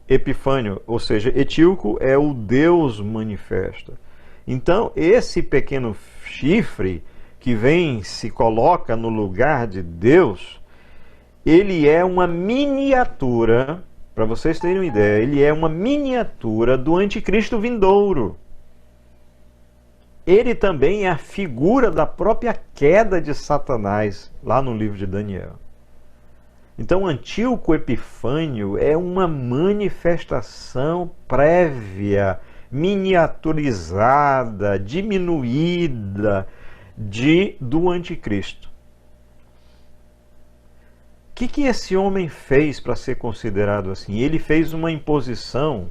Epifânio, ou seja, Antíoco é o Deus manifesto. Então, esse pequeno chifre que vem, se coloca no lugar de Deus, ele é uma miniatura, para vocês terem uma ideia, ele é uma miniatura do anticristo vindouro. Ele também é a figura da própria queda de Satanás, lá no livro de Daniel. Então, Antíoco Epifânio é uma manifestação prévia, miniaturizada, diminuída do anticristo. O que esse homem fez para ser considerado assim? Ele fez uma imposição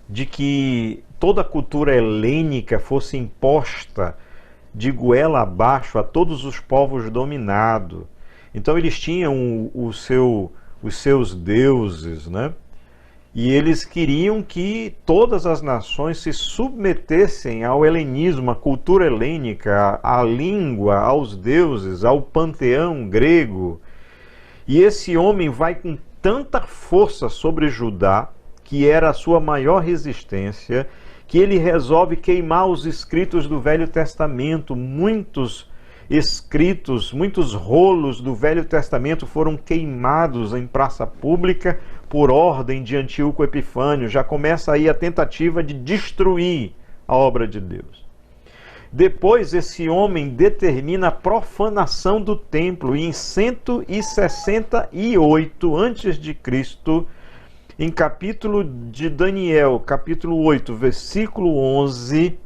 de que toda a cultura helênica fosse imposta de goela abaixo a todos os povos dominados. Então eles tinham os seus deuses, né? E eles queriam que todas as nações se submetessem ao helenismo, à cultura helênica, à língua, aos deuses, ao panteão grego. E esse homem vai com tanta força sobre Judá, que era a sua maior resistência, que ele resolve queimar os escritos do Velho Testamento. Muitos escritos, muitos rolos do Velho Testamento foram queimados em praça pública por ordem de Antíoco Epifânio. Já começa aí a tentativa de destruir a obra de Deus. Depois esse homem determina a profanação do templo, e em 168 a.C., em capítulo de Daniel, capítulo 8, versículo 11,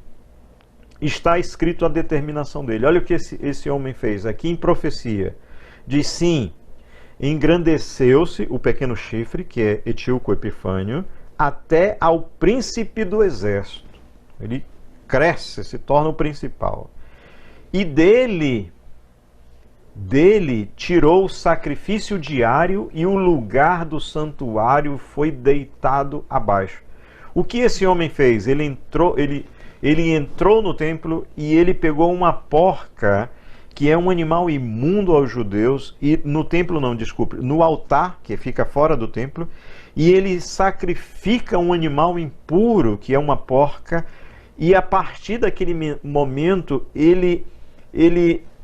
está escrito a determinação dele. Olha o que esse homem fez aqui em profecia. Diz: sim, engrandeceu-se o pequeno chifre, que é Antíoco Epifânio, até ao príncipe do exército. Ele cresce, se torna o principal. E dele tirou o sacrifício diário, e o lugar do santuário foi deitado abaixo. O que esse homem fez? Ele entrou no templo e ele pegou uma porca, que é um animal imundo aos judeus, e no templo não, desculpe, no altar, que fica fora do templo, e ele sacrifica um animal impuro, que é uma porca, e a partir daquele momento ele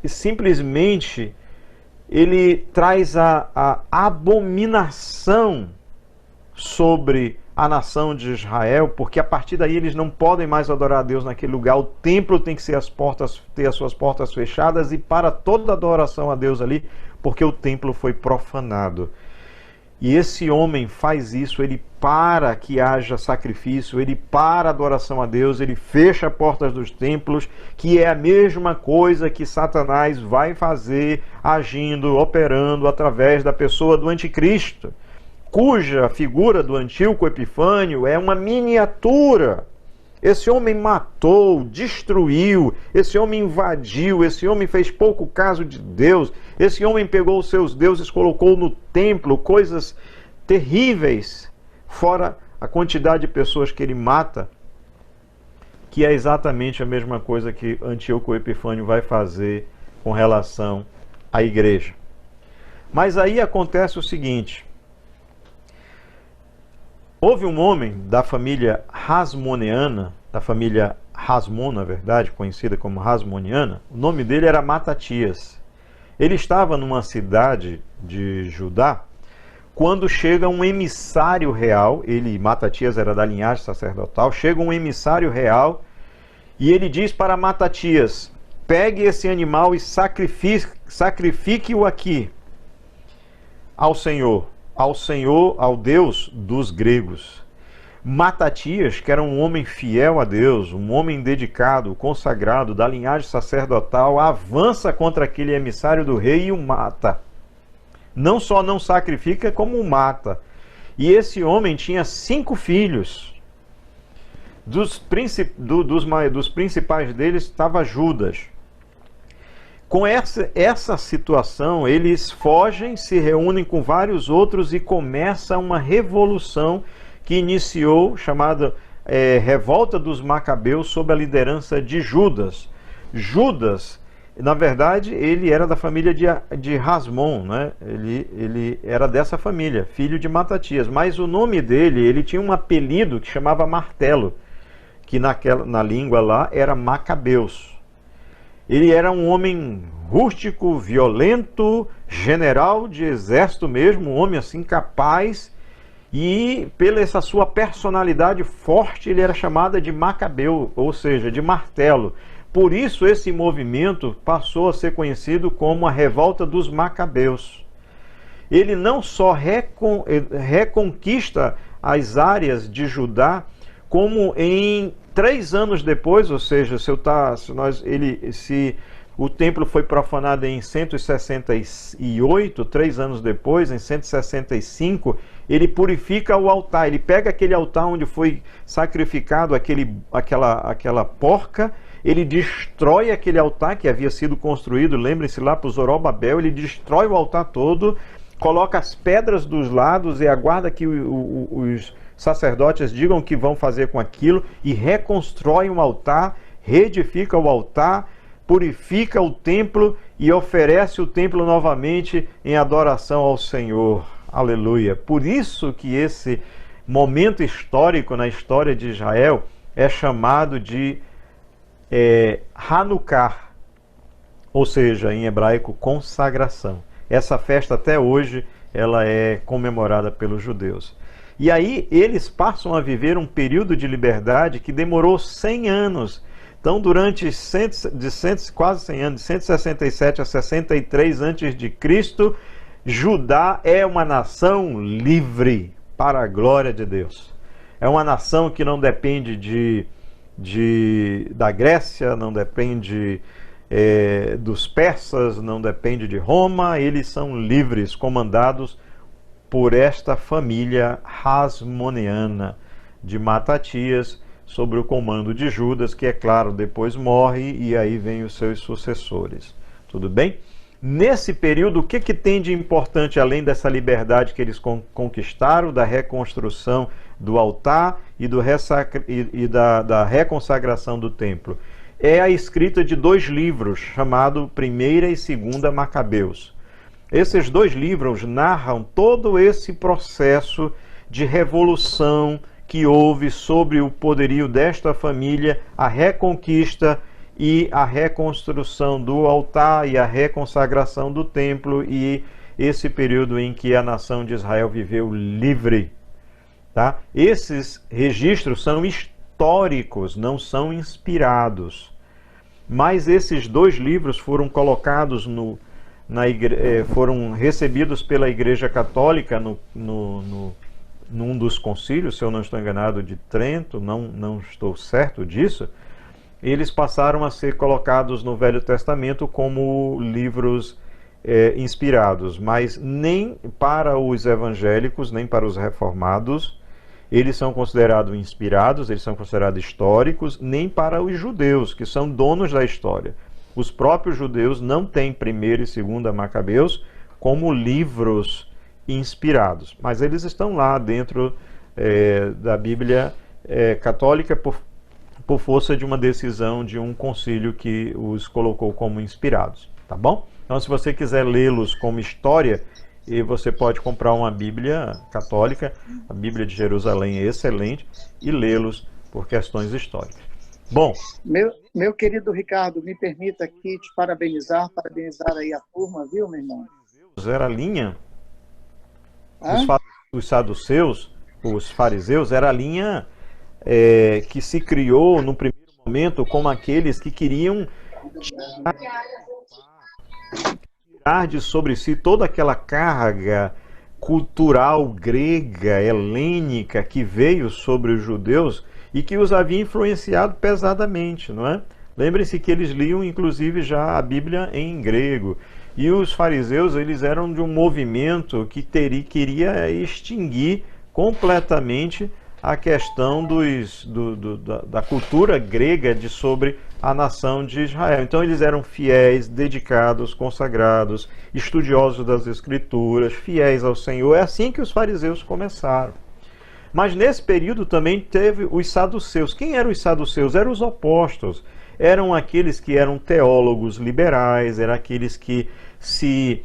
simplesmente traz a abominação sobre a nação de Israel, porque a partir daí eles não podem mais adorar a Deus naquele lugar. O templo tem que ter as suas portas fechadas, e para toda adoração a Deus ali, porque o templo foi profanado. E esse homem faz isso, ele para que haja sacrifício, ele para a adoração a Deus, ele fecha as portas dos templos, que é a mesma coisa que Satanás vai fazer, agindo, operando através da pessoa do anticristo, cuja figura do Antíoco Epifânio é uma miniatura. Esse homem matou, destruiu, esse homem invadiu, esse homem fez pouco caso de Deus, esse homem pegou os seus deuses, colocou no templo, coisas terríveis, fora a quantidade de pessoas que ele mata, que é exatamente a mesma coisa que Antíoco Epifânio vai fazer com relação à igreja. Mas aí acontece o seguinte: houve um homem da família Hasmoneana, da família Hasmon, na verdade, conhecida como Hasmoniana. O nome dele era Matatias. Ele estava numa cidade de Judá quando chega um emissário real. Matatias era da linhagem sacerdotal. Chega um emissário real e ele diz para Matatias: pegue esse animal e sacrifique-o aqui ao Senhor, ao Deus dos gregos. Matatias, que era um homem fiel a Deus, um homem dedicado, consagrado, da linhagem sacerdotal, avança contra aquele emissário do rei e o mata. Não só não sacrifica, como o mata. E esse homem tinha 5 filhos. Dos principais deles estava Judas. Com essa situação, eles fogem, se reúnem com vários outros e começa uma revolução que iniciou, chamada Revolta dos Macabeus, sob a liderança de Judas. Judas, na verdade, ele era da família de Hasmon, né? Ele era dessa família, filho de Matatias, mas o nome dele, ele tinha um apelido que chamava Martelo, que na língua lá era Macabeus. Ele era um homem rústico, violento, general de exército mesmo, um homem assim capaz, e pela essa sua personalidade forte, ele era chamado de Macabeu, ou seja, de martelo. Por isso esse movimento passou a ser conhecido como a Revolta dos Macabeus. Ele não só reconquista as áreas de Judá, como em 3 anos depois, ou seja, se o templo foi profanado em 168, 3 anos depois, em 165, ele purifica o altar. Ele pega aquele altar onde foi sacrificado aquela porca, ele destrói aquele altar que havia sido construído, lembrem-se lá para o Zorobabel, ele destrói o altar todo, coloca as pedras dos lados e aguarda que os sacerdotes digam o que vão fazer com aquilo, e reconstrói um altar, reedifica o altar, purifica o templo e oferece o templo novamente em adoração ao Senhor. Aleluia! Por isso que esse momento histórico na história de Israel é chamado de Hanukkah, ou seja, em hebraico, consagração. Essa festa até hoje ela é comemorada pelos judeus. E aí eles passam a viver um período de liberdade que demorou 100 anos. Então, durante quase 100 anos, de 167 a 63 a.C., Judá é uma nação livre para a glória de Deus. É uma nação que não depende da Grécia, não depende dos persas, não depende de Roma. Eles são livres, comandados por esta família hasmoneana de Matatias, sobre o comando de Judas, que, é claro, depois morre, e aí vem os seus sucessores. Tudo bem? Nesse período, o que tem de importante, além dessa liberdade que eles conquistaram, da reconstrução do altar e da reconsagração do templo? É a escrita de 2 livros, chamados Primeira e Segunda Macabeus. Esses 2 livros narram todo esse processo de revolução que houve sobre o poderio desta família, a reconquista e a reconstrução do altar e a reconsagração do templo, e esse período em que a nação de Israel viveu livre. Tá? Esses registros são históricos, não são inspirados. Mas esses 2 livros foram colocados foram recebidos pela Igreja Católica num dos concílios, se eu não estou enganado, de Trento, não estou certo disso. Eles passaram a ser colocados no Velho Testamento como livros inspirados, mas nem para os evangélicos, nem para os reformados, eles são considerados inspirados, eles são considerados históricos, nem para os judeus, que são donos da história. Os próprios judeus não têm Primeira e Segunda Macabeus como livros inspirados, mas eles estão lá dentro da Bíblia católica por força de uma decisão de um concílio que os colocou como inspirados, tá bom? Então, se você quiser lê-los como história, você pode comprar uma Bíblia católica, a Bíblia de Jerusalém é excelente, e lê-los por questões históricas. Bom, meu querido Ricardo, me permita aqui te parabenizar aí a turma, viu, meu irmão? Era a linha, os saduceus, os fariseus, era a linha que se criou no primeiro momento como aqueles que queriam tirar de sobre si toda aquela carga cultural grega, helênica, que veio sobre os judeus e que os havia influenciado pesadamente, não é? Lembre-se que eles liam, inclusive, já a Bíblia em grego. E os fariseus, eles eram de um movimento que queria extinguir completamente a questão da cultura grega sobre a nação de Israel. Então eles eram fiéis, dedicados, consagrados, estudiosos das Escrituras, fiéis ao Senhor. É assim que os fariseus começaram. Mas nesse período também teve os saduceus. Quem eram os saduceus? Eram os opostos. Eram aqueles que eram teólogos liberais, eram aqueles que se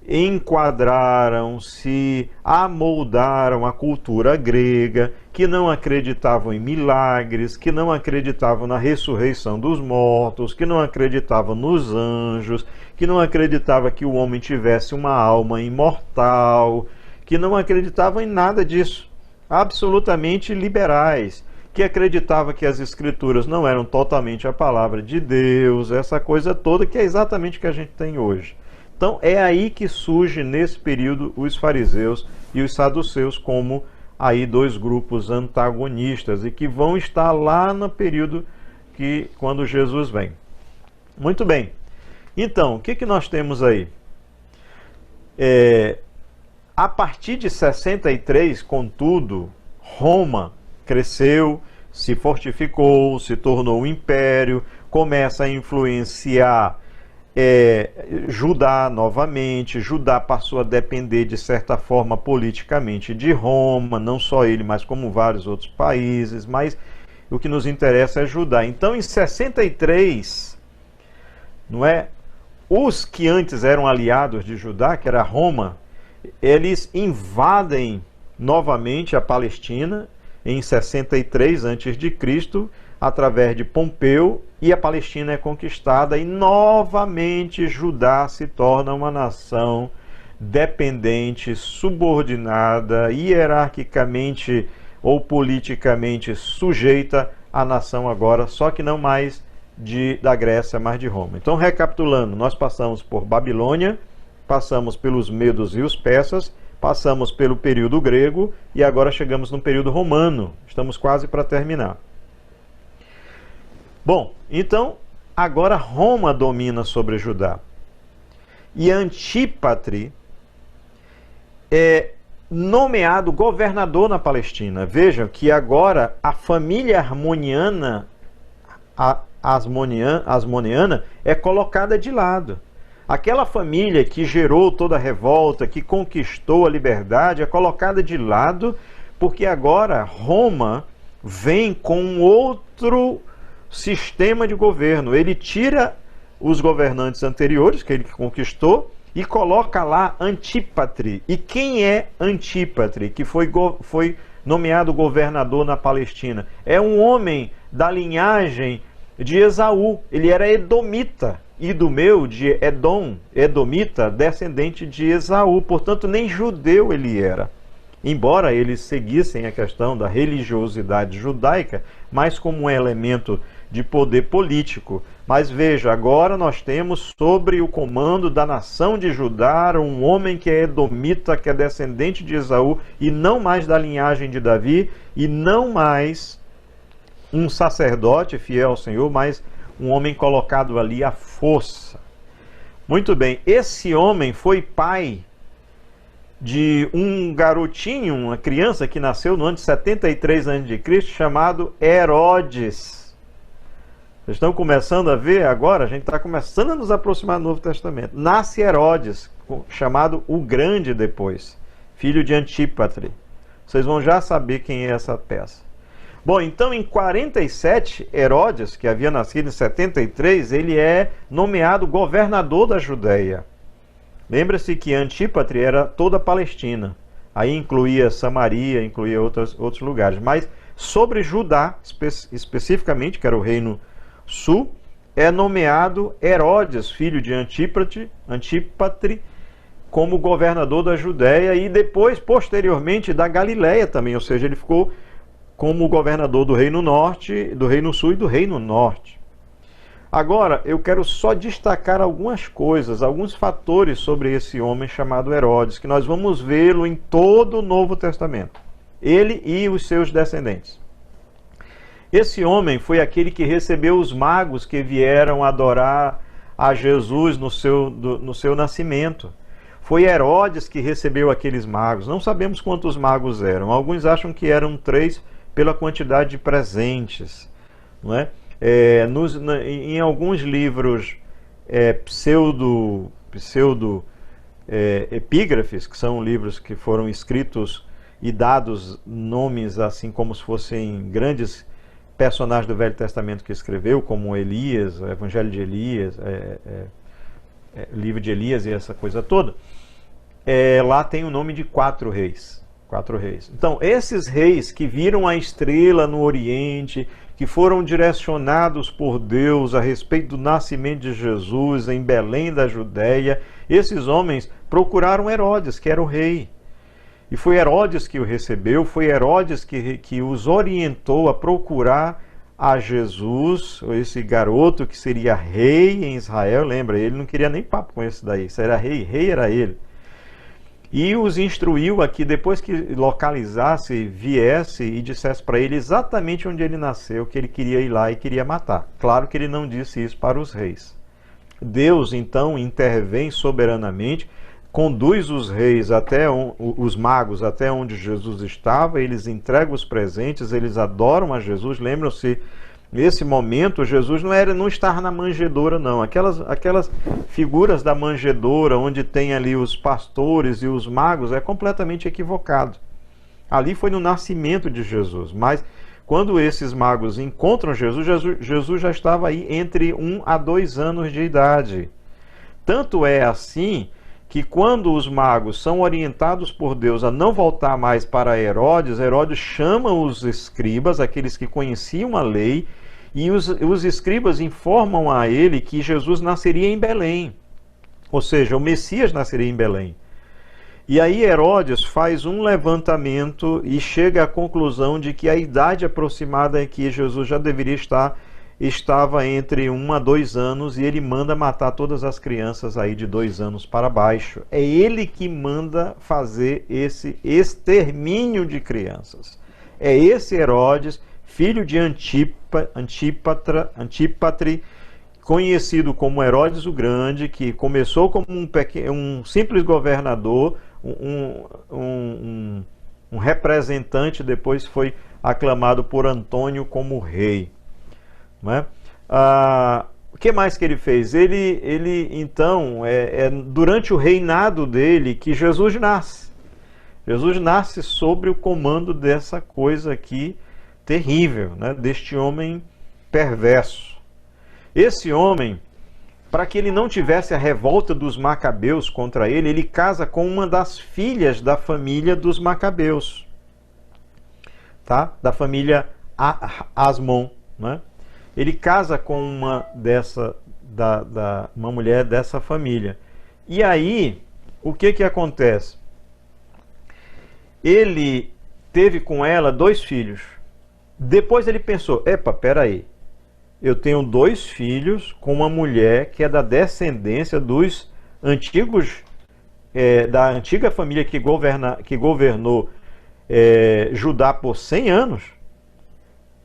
enquadraram, se amoldaram à cultura grega, que não acreditavam em milagres, que não acreditavam na ressurreição dos mortos, que não acreditavam nos anjos, que não acreditavam que o homem tivesse uma alma imortal, que não acreditavam em nada disso. Absolutamente liberais, que acreditavam que as escrituras não eram totalmente a palavra de Deus, essa coisa toda que é exatamente o que a gente tem hoje. Então é aí que surge nesse período os fariseus e os saduceus como aí dois grupos antagonistas e que vão estar lá no período que quando Jesus vem. Muito bem. Então, o que nós temos aí? A partir de 63, contudo, Roma cresceu, se fortificou, se tornou um império, começa a influenciar Judá novamente. Judá passou a depender de certa forma politicamente de Roma, não só ele, mas como vários outros países, mas o que nos interessa é Judá. Então em 63, não é? Os que antes eram aliados de Judá, que era Roma, eles invadem novamente a Palestina em 63 a.C., através de Pompeu, e a Palestina é conquistada e novamente Judá se torna uma nação dependente, subordinada, hierarquicamente ou politicamente sujeita à nação agora, só que não mais da Grécia, mas de Roma. Então, recapitulando, nós passamos por Babilônia, passamos pelos medos e os persas, passamos pelo período grego e agora chegamos no período romano. Estamos quase para terminar. Bom, então, agora Roma domina sobre Judá. E Antípatre é nomeado governador na Palestina. Vejam que agora a família armoniana, asmoneana, é colocada de lado. Aquela família que gerou toda a revolta, que conquistou a liberdade, é colocada de lado, porque agora Roma vem com outro sistema de governo. Ele tira os governantes anteriores, que ele conquistou, e coloca lá Antípatre. E quem é Antípatre, que foi nomeado governador na Palestina? É um homem da linhagem de Esaú. Ele era edomita, idumeu de Edom, edomita, descendente de Esaú. Portanto, nem judeu ele era. Embora eles seguissem a questão da religiosidade judaica, mas como um elemento de poder político. Mas veja, agora nós temos sobre o comando da nação de Judá um homem que é edomita, que é descendente de Esaú, e não mais da linhagem de Davi, e não mais um sacerdote fiel ao Senhor, mas um homem colocado ali à força. Muito bem, esse homem foi pai de um garotinho, uma criança que nasceu no ano de 73 a.C., chamado Herodes. Vocês estão começando a ver agora, a gente está começando a nos aproximar do Novo Testamento. Nasce Herodes, chamado o Grande depois, filho de Antípatre. Vocês vão já saber quem é essa peça. Bom, então em 47, Herodes, que havia nascido em 73, ele é nomeado governador da Judéia. Lembra-se que Antípatre era toda a Palestina. Aí incluía Samaria, incluía outros lugares. Mas sobre Judá, especificamente, que era o reino sul, é nomeado Herodes, filho de Antípatre, como governador da Judéia e depois, posteriormente, da Galileia também. Ou seja, ele ficou como governador do reino norte, do reino sul e do reino norte. Agora, eu quero só destacar algumas coisas, alguns fatores sobre esse homem chamado Herodes, que nós vamos vê-lo em todo o Novo Testamento. Ele e os seus descendentes. Esse homem foi aquele que recebeu os magos que vieram adorar a Jesus no seu nascimento. Foi Herodes que recebeu aqueles magos. Não sabemos quantos magos eram. Alguns acham que eram 3 pela quantidade de presentes, não é? Em alguns livros epígrafes, que são livros que foram escritos e dados nomes assim como se fossem grandes personagens do Velho Testamento que escreveu, como Elias, o Evangelho de Elias, livro de Elias e essa coisa toda, lá tem o nome de 4 reis. 4 reis. Então, esses reis que viram a estrela no Oriente, que foram direcionados por Deus a respeito do nascimento de Jesus em Belém da Judéia, esses homens procuraram Herodes, que era o rei. E foi Herodes que o recebeu, foi Herodes que os orientou a procurar a Jesus, esse garoto que seria rei em Israel. Lembra, ele não queria nem papo com esse daí, se era rei era ele. E os instruiu a que depois que localizasse, viesse e dissesse para ele exatamente onde ele nasceu, que ele queria ir lá e queria matar. Claro que ele não disse isso para os reis. Deus então intervém soberanamente, conduz os reis os magos até onde Jesus estava, eles entregam os presentes, eles adoram a Jesus. Lembram-se, nesse momento Jesus não estava na manjedoura, não. Aquelas figuras da manjedoura onde tem ali os pastores e os magos é completamente equivocado. Ali foi no nascimento de Jesus, mas quando esses magos encontram Jesus já estava aí entre 1 a 2 anos de idade. Tanto é assim que quando os magos são orientados por Deus a não voltar mais para Herodes, Herodes chama os escribas, aqueles que conheciam a lei, e os escribas informam a ele que Jesus nasceria em Belém. Ou seja, o Messias nasceria em Belém. E aí Herodes faz um levantamento e chega à conclusão de que a idade aproximada em que Jesus já deveria estava entre 1 a 2 anos, e ele manda matar todas as crianças aí de 2 anos para baixo. É ele que manda fazer esse extermínio de crianças. É esse Herodes, filho de Antípatre, conhecido como Herodes o Grande, que começou como um simples governador, um representante, depois foi aclamado por Antônio como rei. Não é? O que mais que ele fez? Ele então, durante o reinado dele que Jesus nasce. Jesus nasce sob o comando dessa coisa aqui terrível, né? Deste homem perverso. Esse homem, para que ele não tivesse a revolta dos macabeus contra ele, ele casa com uma das filhas da família dos macabeus, tá? Da família Asmon, né? Ele casa com uma mulher dessa família. E aí, o que acontece? Ele teve com ela 2 filhos. Depois ele pensou, peraí, eu tenho 2 filhos com uma mulher que é da descendência dos antigos, da antiga família que governou Judá por 100 anos.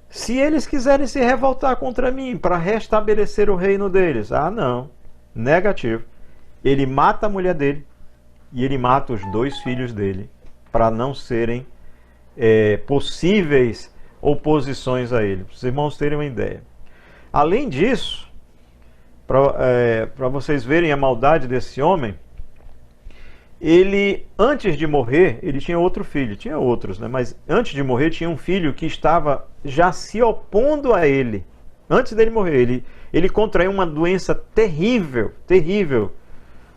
Se eles quiserem se revoltar contra mim para restabelecer o reino deles, não, negativo. Ele mata a mulher dele e ele mata os 2 filhos dele para não serem possíveis oposições a ele. Para os irmãos terem uma ideia. Além disso, para vocês verem a maldade desse homem, ele, antes de morrer, ele tinha outro filho, tinha outros, né? Mas antes de morrer tinha um filho que estava já se opondo a ele. Antes dele morrer, ele contraiu uma doença terrível, terrível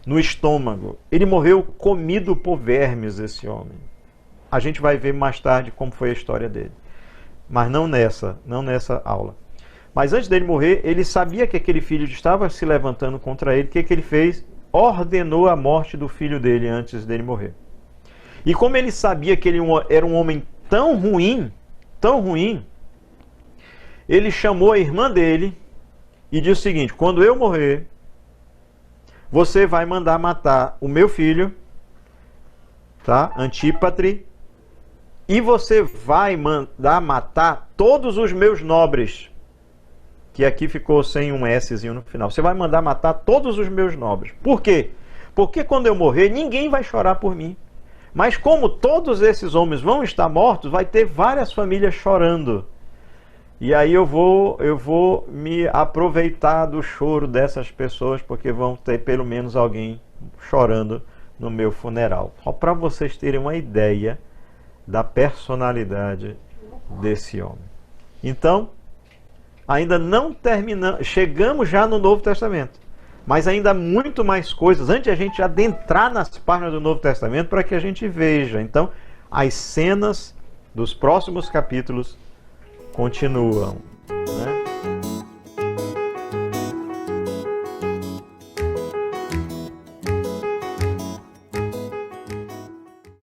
no estômago. Ele morreu comido por vermes, esse homem. A gente vai ver mais tarde como foi a história dele. Mas não nessa aula. Mas antes dele morrer, ele sabia que aquele filho estava se levantando contra ele. O que ele fez? Ordenou a morte do filho dele antes dele morrer. E como ele sabia que ele era um homem tão ruim, ele chamou a irmã dele e disse o seguinte: quando eu morrer, você vai mandar matar o meu filho, tá? Antípatre, e você vai mandar matar todos os meus nobres. Que aqui ficou sem um Szinho no final. Você vai mandar matar todos os meus nobres. Por quê? Porque quando eu morrer, ninguém vai chorar por mim. Mas como todos esses homens vão estar mortos, vai ter várias famílias chorando. E aí eu vou me aproveitar do choro dessas pessoas, porque vão ter pelo menos alguém chorando no meu funeral. Só para vocês terem uma ideia da personalidade desse homem. Então, ainda não terminamos, chegamos já no Novo Testamento, mas ainda há muito mais coisas, antes de a gente adentrar nas páginas do Novo Testamento, para que a gente veja. Então, as cenas dos próximos capítulos continuam, né?